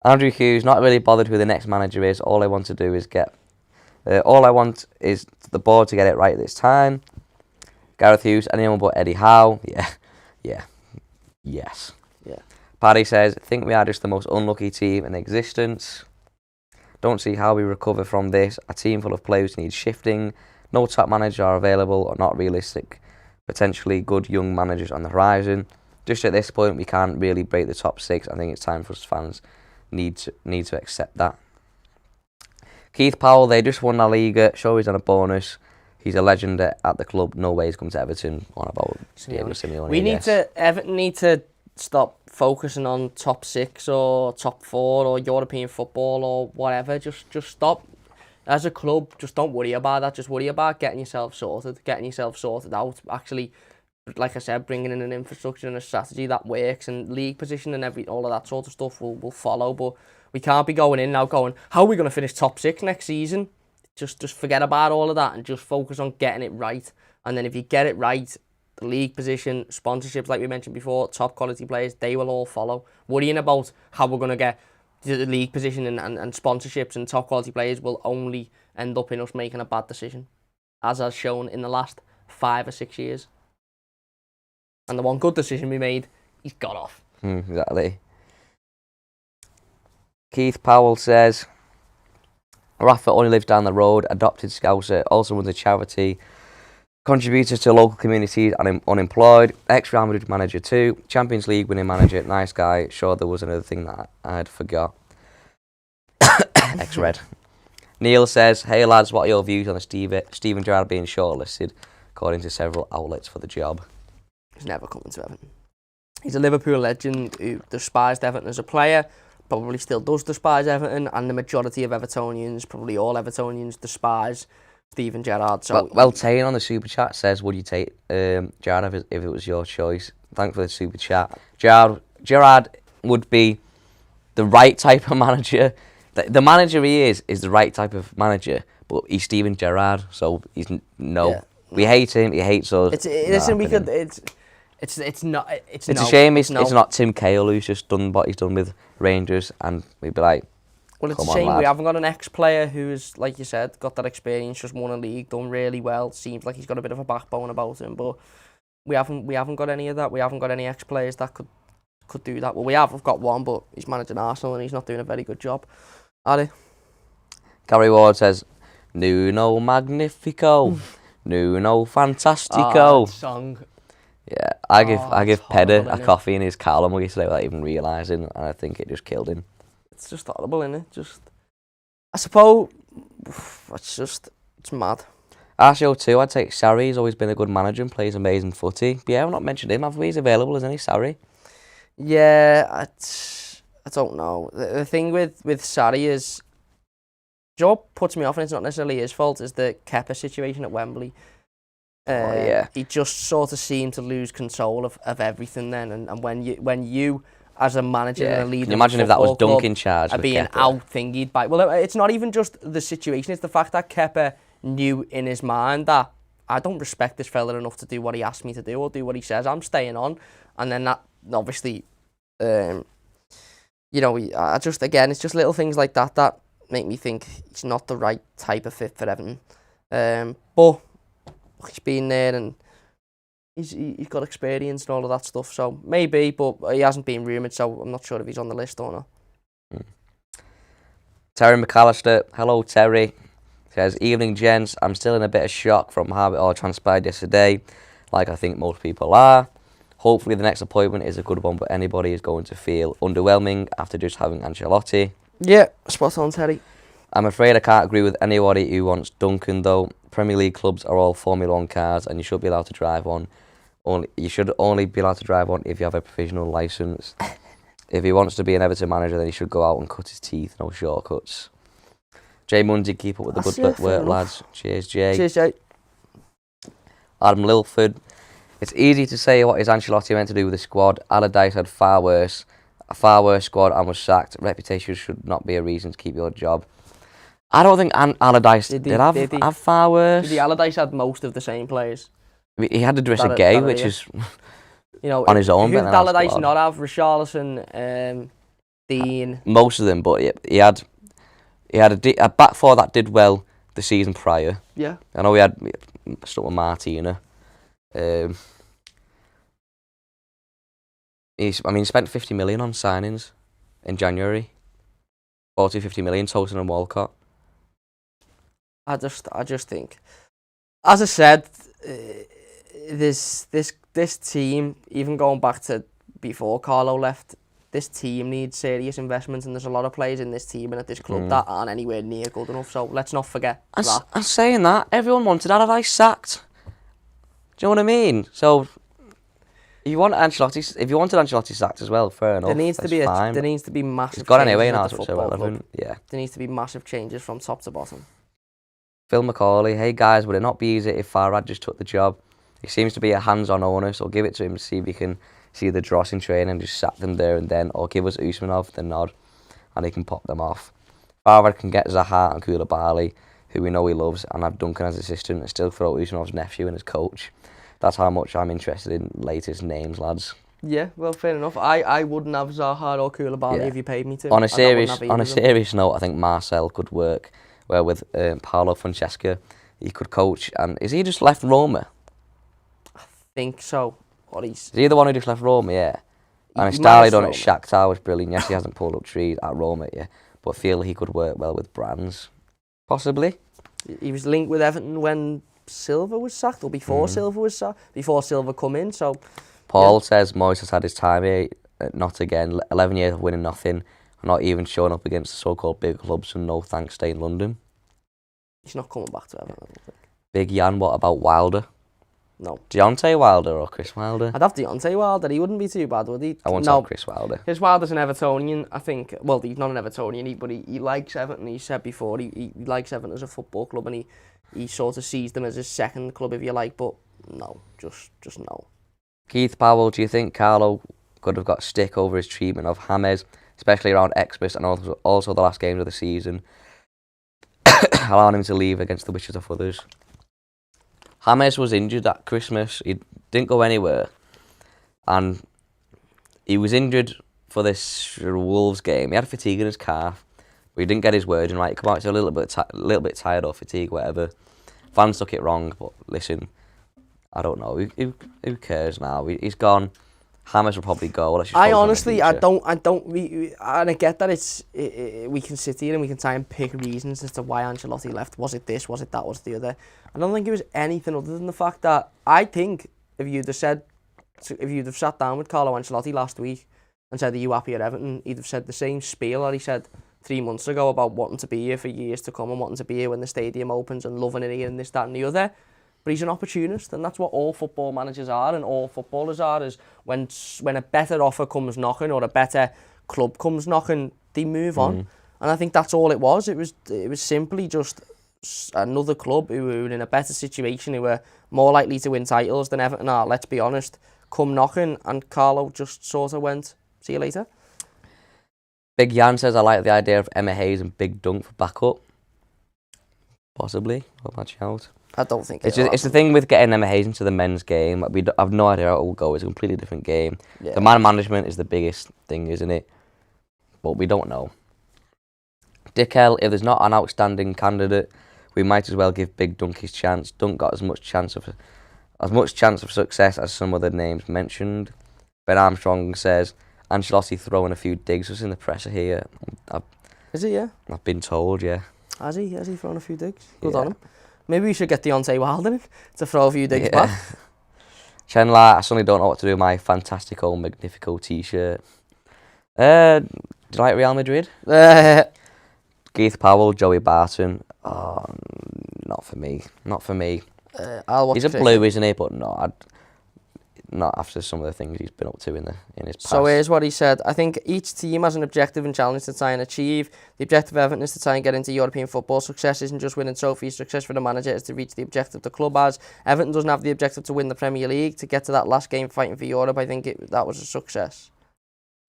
Andrew Hughes, not really bothered who the next manager is. All I want is the board to get it right this time. Gareth Hughes, anyone but Eddie Howe. Yes. Paddy says, I think we are just the most unlucky team in existence. Don't see how we recover from this. A team full of players needs shifting. No top managers are available or not realistic. Potentially good young managers on the horizon. Just at this point, we can't really break the top 6. I think it's time for us fans need to accept that. Keith Powell, they just won La Liga. Sure, he's on a bonus. He's a legend at the club. No way he's come to Everton. On about Diego Simeone. Everton need to stop focusing on top 6 or top 4 or European football or whatever. Just stop. As a club, just don't worry about that. Just worry about getting yourself sorted out. Actually, like I said, bringing in an infrastructure and a strategy that works, and league position and all of that sort of stuff will follow. But we can't be going in now going, how are we going to finish top 6 next season? Just forget about all of that and just focus on getting it right. And then if you get it right, the league position, sponsorships, like we mentioned before, top quality players, they will all follow. Worrying about how we're going to get the league position and sponsorships and top quality players will only end up in us making a bad decision, as has shown in the last 5 or 6 years. And the one good decision we made, he's got off. Exactly. Keith Powell says, Rafa only lives down the road, adopted Scouser, also runs a charity, contributor to local communities and unemployed, ex-Real Madrid manager too, Champions League winning manager, nice guy. Sure, there was another thing that I had forgot. Ex-Red. Neil says, hey lads, what are your views on Steven Gerrard being shortlisted, according to several outlets for the job? He's never coming to Everton. He's a Liverpool legend who despised Everton as a player, probably still does despise Everton, and the majority of Evertonians, probably all Evertonians, despise Steven Gerrard. So well, Tane on the super chat says, would you take Gerrard if it was your choice? Thanks for the super chat. Gerrard would be the right type of manager. The manager he is the right type of manager, but he's Steven Gerrard, so he's no. Yeah. We hate him. He hates us. It's not. It's a shame. It's not Tim Cahill who's just done what he's done with Rangers, and we'd be like, well, it's a shame we haven't got an ex-player who's, like you said, got that experience, just won a league, done really well. Seems like he's got a bit of a backbone about him, but we haven't got any of that. We haven't got any ex-players that could do that. Well, we've got one, but he's managing Arsenal and he's not doing a very good job. Are they? Gary Ward says, Nuno Magnifico, Nuno Fantastico. Song. Yeah, I give Pedder a coffee in his car mug yesterday without even realising, and I think it just killed him. It's just horrible, isn't it? I suppose it's mad. RCO too, I'd take Sarri. He's always been a good manager and plays amazing footy. But yeah, I've not mentioned him, have we? He's available, isn't he, Sarri? Yeah, I don't know. The thing with Sarri is, what puts me off, and it's not necessarily his fault, is the Kepa situation at Wembley. Yeah. He just sort of seemed to lose control of everything then, and when you as a manager and a leader, imagine if that was Dunk in charge, are being out-thingied by. Well, it's not even just the situation; it's the fact that Kepa knew in his mind that I don't respect this fella enough to do what he asked me to do or do what he says. I'm staying on, and then that obviously, I just again, it's just little things like that make me think he's not the right type of fit for Everton. But he's been there and he's got experience and all of that stuff, so maybe, but he hasn't been rumoured, so I'm not sure if he's on the list or not. Terry McAllister, hello Terry. Says, evening gents, I'm still in a bit of shock from how it all transpired yesterday, like I think most people are. Hopefully the next appointment is a good one, but anybody is going to feel underwhelming after just having Ancelotti. Yeah, spot on, Terry. I'm afraid I can't agree with anybody who wants Duncan, though. Premier League clubs are all Formula 1 cars, and you should be allowed to drive one. You should only be allowed to drive one if you have a provisional licence. If he wants to be an Everton manager, then he should go out and cut his teeth. No shortcuts. Jay Mundy, keep up with the good work, lads. Cheers, Jay. Cheers, Jay. Adam Lilford. It's easy to say what is Ancelotti meant to do with the squad. Allardyce had a far worse squad and was sacked. Reputation should not be a reason to keep your job. I don't think Allardyce did have far worse. Allardyce had most of the same players. He had to dress a gay, which is on his own. Who did Allardyce not have? Richarlison, Dean. Most of them, but he had a back four that did well the season prior. Yeah. I know we had stuff with Martina. He spent 50 million on signings in January. 50 million, Tosin and Walcott. I just think, as I said, this team, even going back to before Carlo left, this team needs serious investments, and there's a lot of players in this team and at this club that aren't anywhere near good enough. So let's not forget that. I'm saying that everyone wanted Allardyce sacked. Do you know what I mean? So if you wanted Ancelotti sacked as well, fair enough. There needs to be massive. He's got anyway changes now, at the so it's football irrelevant. club. Yeah. There needs to be massive changes from top to bottom. Phil McCauley, hey guys, would it not be easy if Farhad just took the job? He seems to be a hands-on owner, so give it to him to see if he can see the dross in training and just sack them there and then, or give us Usmanov the nod and he can pop them off. Farhad can get Zaha and Koulibaly, who we know he loves, and have Duncan as assistant and still throw Usmanov's nephew in as coach. That's how much I'm interested in latest names, lads. Yeah, well, fair enough. I wouldn't have Zaha or Koulibaly if you paid me to. On a serious note, I think Marcel could work well with Paolo Francesca. He could coach, and is he just left Roma? I think so. Is he the one who just left Roma? Yeah. And his style he done at Shakhtar was brilliant. Yes, he hasn't pulled up trees at Roma yet, but I feel he could work well with Brands, possibly. He was linked with Everton when Silva was sacked, or before Silva was sacked, before Silva come in. So Paul says Moyes has had his time here, not again. 11 years of winning nothing, not even showing up against the so-called big clubs, and no thanks, stay in London. He's not coming back to Everton, I don't think. Big Jan, what about Wilder? No. Deontay Wilder or Chris Wilder? I'd have Deontay Wilder. He wouldn't be too bad, would he? I want to have Chris Wilder. Chris Wilder's an Evertonian, I think. Well, he's not an Evertonian, but he likes Everton. He said before he likes Everton as a football club, and he sort of sees them as his second club, if you like. But no, just no. Keith Powell, do you think Carlo could have got stick over his treatment of James, especially around Xmas and also the last games of the season, allowing him to leave against the wishes of others? James was injured at Christmas. He didn't go anywhere, and he was injured for this Wolves game. He had fatigue in his calf, but he didn't get his wording right. He came out to a little bit tired or fatigue, whatever. Fans took it wrong, but listen, I don't know. Who cares now? He's gone. James will probably go. I honestly, and I get that we can sit here and we can try and pick reasons as to why Ancelotti left. Was it this? Was it that? Was it the other? I don't think it was anything other than the fact that I think if you'd have sat down with Carlo Ancelotti last week and said, "Are you happy at Everton?" he'd have said the same spiel that he said 3 months ago about wanting to be here for years to come and wanting to be here when the stadium opens and loving it here and this, that, and the other. But he's an opportunist, and that's what all football managers are, and all footballers are. Is when a better offer comes knocking or a better club comes knocking, they move on. And I think that's all it was. It was simply just another club who were in a better situation, who were more likely to win titles than Everton are. Let's be honest. Come knocking, and Carlo just sort of went, "See you later." Big Jan says, "I like the idea of Emma Hayes and Big Dunk for backup." Possibly, I'll match out. I don't think it's the thing with getting Emma Hayes into the men's game. I've no idea how it will go. It's a completely different game. Yeah. The man management is the biggest thing, isn't it? But we don't know. Dickel, if there's not an outstanding candidate, we might as well give Big Dunk his chance. Dunk got as much chance of success as some other names mentioned. Ben Armstrong says, Ancelotti throwing a few digs. Was in the presser here. Is it? Yeah. I've been told, yeah. Has he thrown a few digs? Good Yeah. on him. Maybe we should get Deontay Wilder in to throw a few digs back. Chandler, I suddenly don't know what to do with my Fantastico Magnifico t-shirt. Do you like Real Madrid? Keith Powell, Joey Barton. Oh, not for me. Not for me. I'll watch He's a cricket. blue, isn't he? But no, not after some of the things he's been up to in his past. So here's what he said. I think each team has an objective and challenge to try and achieve. The objective of Everton is to try and get into European football. Success isn't just winning trophies. Success for the manager is to reach the objective the club has. Everton doesn't have the objective to win the Premier League. To get to that last game fighting for Europe, I think that was a success.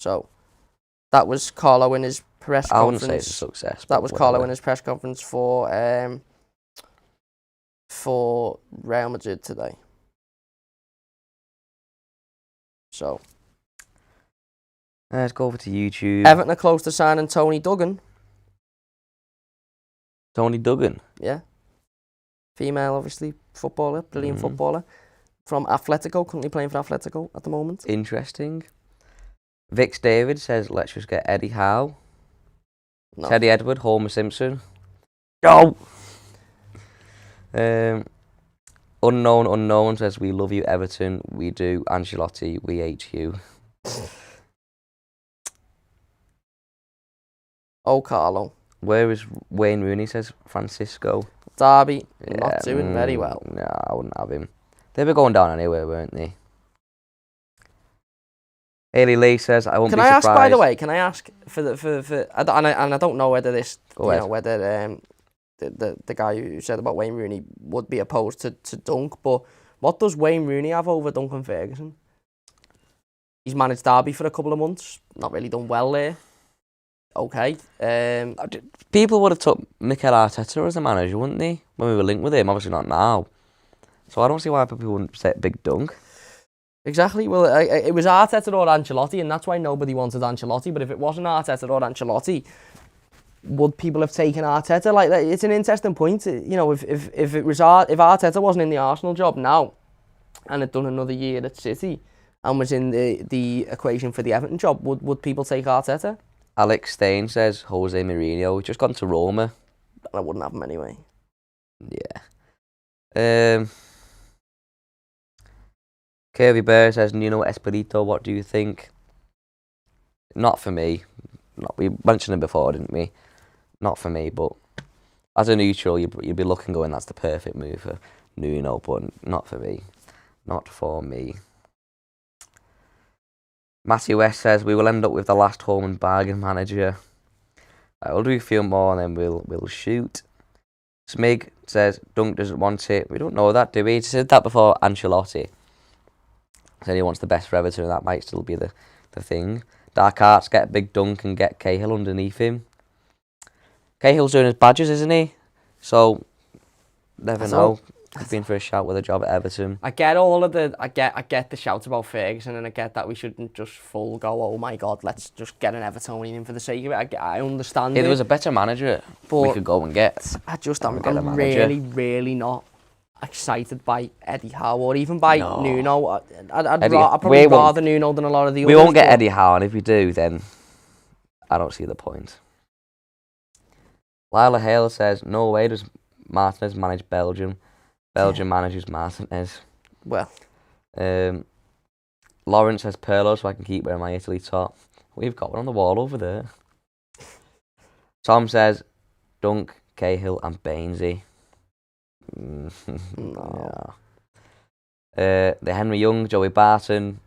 So that was Carlo in his press conference. I wouldn't say it's a success. That was Carlo in his press conference for Real Madrid today. So let's go over to YouTube. Everton are close to signing Tony Duggan. Tony Duggan. Yeah. Female, obviously, footballer, brilliant footballer. From Atletico, currently playing for Atletico at the moment. Interesting. Vix David says, let's just get Eddie Howe. No. Teddy Edward, Homer Simpson. Go! Unknown says, we love you, Everton. We do. Ancelotti, we hate you. Oh, Carlo. Where is Wayne Rooney, says Francisco. Derby, not doing very well. No, I wouldn't have him. They were going down anyway, weren't they? Haley Lee says, I won't be surprised. Can I ask, by the way, and I don't know whether this, whether the guy who said about Wayne Rooney would be opposed to Dunk, but what does Wayne Rooney have over Duncan Ferguson? He's managed Derby for a couple of months, not really done well there. Okay. People would have took Mikel Arteta as a manager, wouldn't they? When we were linked with him, obviously not now. So I don't see why people wouldn't say Big Dunk. Exactly. Well, it was Arteta or Ancelotti, and that's why nobody wanted Ancelotti. But if it wasn't Arteta or Ancelotti, would people have taken Arteta? Like, it's an interesting point. You know, if Arteta wasn't in the Arsenal job now, and had done another year at City, and was in the equation for the Everton job, would people take Arteta? Alex Stain says Jose Mourinho. He's just gone to Roma. I wouldn't have him anyway. Yeah. Kirby Bear says Nuno Espirito. What do you think? Not for me. We mentioned him before, didn't we? Not for me, but as a neutral, you'd be looking going, that's the perfect move for Nuno, but not for me. Not for me. Mathew West says we will end up with the last home and bargain manager. We'll do a few more and then we'll shoot. Smig says Dunk doesn't want it. We don't know that, do we? He said that before Ancelotti. Said he wants the best for Everton, and that might still be the thing. Dark Arts, get a Big Dunk and get Cahill underneath him. Cahill's doing his badges, isn't he? So never know. He's been for a shout with a job at Everton. I get all of the I get the shouts about Ferguson, and I get that we shouldn't just full go, oh my God, let's just get an Evertonian in for the sake of it. I understand it. If there was a better manager we could go and get. I'm really not excited by Eddie Howe or even by Nuno. I'd probably rather Nuno than a lot of the others. We won't get Eddie Howe, and if we do, then I don't see the point. Lila Hale says, no way does Martinez manage Belgium. Belgium manages Martinez. Well. Lawrence says Perlo, so I can keep wearing my Italy top. We've got one on the wall over there. Tom says Dunk, Cahill and Bainesy. No. The Henry Young, Joey Barton.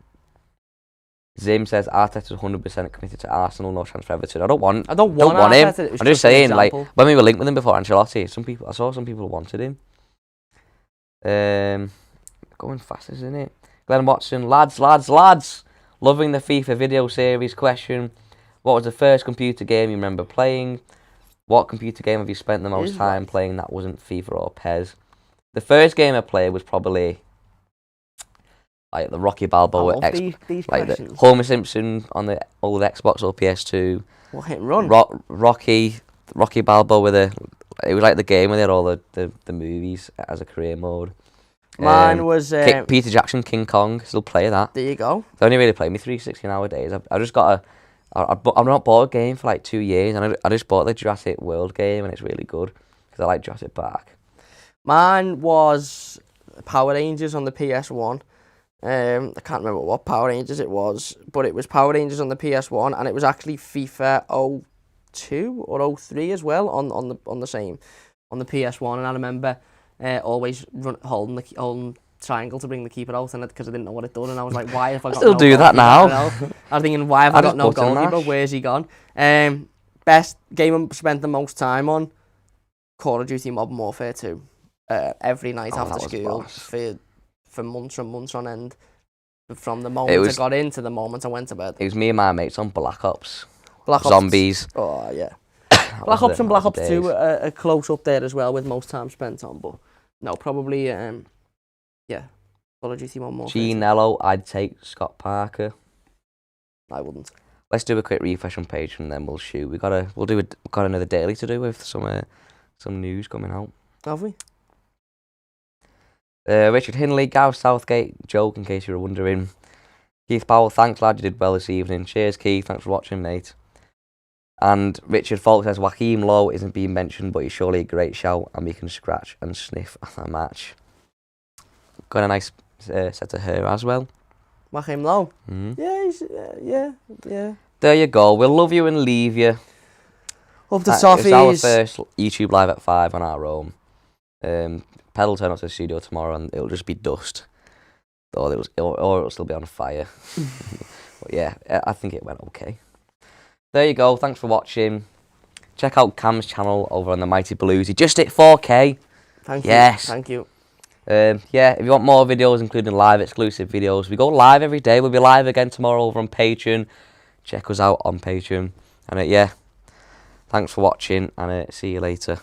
Zim says Arteta's 100% committed to Arsenal, no chance for Everton. I don't want him. I'm just saying, like, when we were linked with him before Ancelotti, I saw some people wanted him. Going fast, isn't it? Glenn Watson, lads. Loving the FIFA video series. Question: what was the first computer game you remember playing? What computer game have you spent the most time playing that wasn't FIFA or PES? The first game I played was probably like the Rocky Balboa, these like the Homer Simpson on the old Xbox or PS2. What, Hit and Run? Rocky Balboa with it was like the game where they had all the movies as a career mode. Mine was Peter Jackson, King Kong. Still play that. There you go. I only really play me 360 nowadays. I've just got I've not bought a game for like 2 years, and I just bought the Jurassic World game, and it's really good because I like Jurassic Park. Mine was Power Rangers on the PS1. I can't remember what Power Rangers it was, but it was Power Rangers on the PS1, and it was actually FIFA 02 or 03 as well on the PS1. And I remember always holding triangle to bring the keeper out, and because I didn't know what it done, and I was like, why have I got Still no do that now. I was thinking, why have I got no button goalkeeper? mash. Where's he gone? Best game I spent the most time on, Call of Duty Modern Warfare 2. Every night after school for months and months on end. From the moment I got in to the moment I went to bed. It was me and my mates on Black Ops. Black Ops. Zombies. Oh, yeah. Black Ops and Black Ops 2 are close up there as well with most time spent on, but no, probably, yeah, Call of Duty Modern Warfare. Ginello, I'd take Scott Parker. I wouldn't. Let's do a quick refresh on page and then we'll shoot. We've got another daily to do with some news coming out. Have we? Richard Hinley, Gareth Southgate, joke in case you were wondering. Keith Powell, thanks lad, you did well this evening. Cheers Keith, thanks for watching mate. And Richard Falk says, Joachim Low isn't being mentioned, but he's surely a great shout and we can scratch and sniff at that match. Got a nice set of hair as well. Joachim Low? Mm. Yeah, yeah. There you go, we'll love you and leave you. Up to Toffees. It's our first YouTube live at 5 on our own. Pedal turn up to the studio tomorrow and it'll just be dust. Or it'll still be on fire. But yeah, I think it went okay. There you go, thanks for watching. Check out Cam's channel over on the Mighty Blues. He just hit 4K. Thank you. Yes. Thank you. Yeah, if you want more videos, including live exclusive videos, we go live every day. We'll be live again tomorrow over on Patreon. Check us out on Patreon. And yeah, thanks for watching and see you later.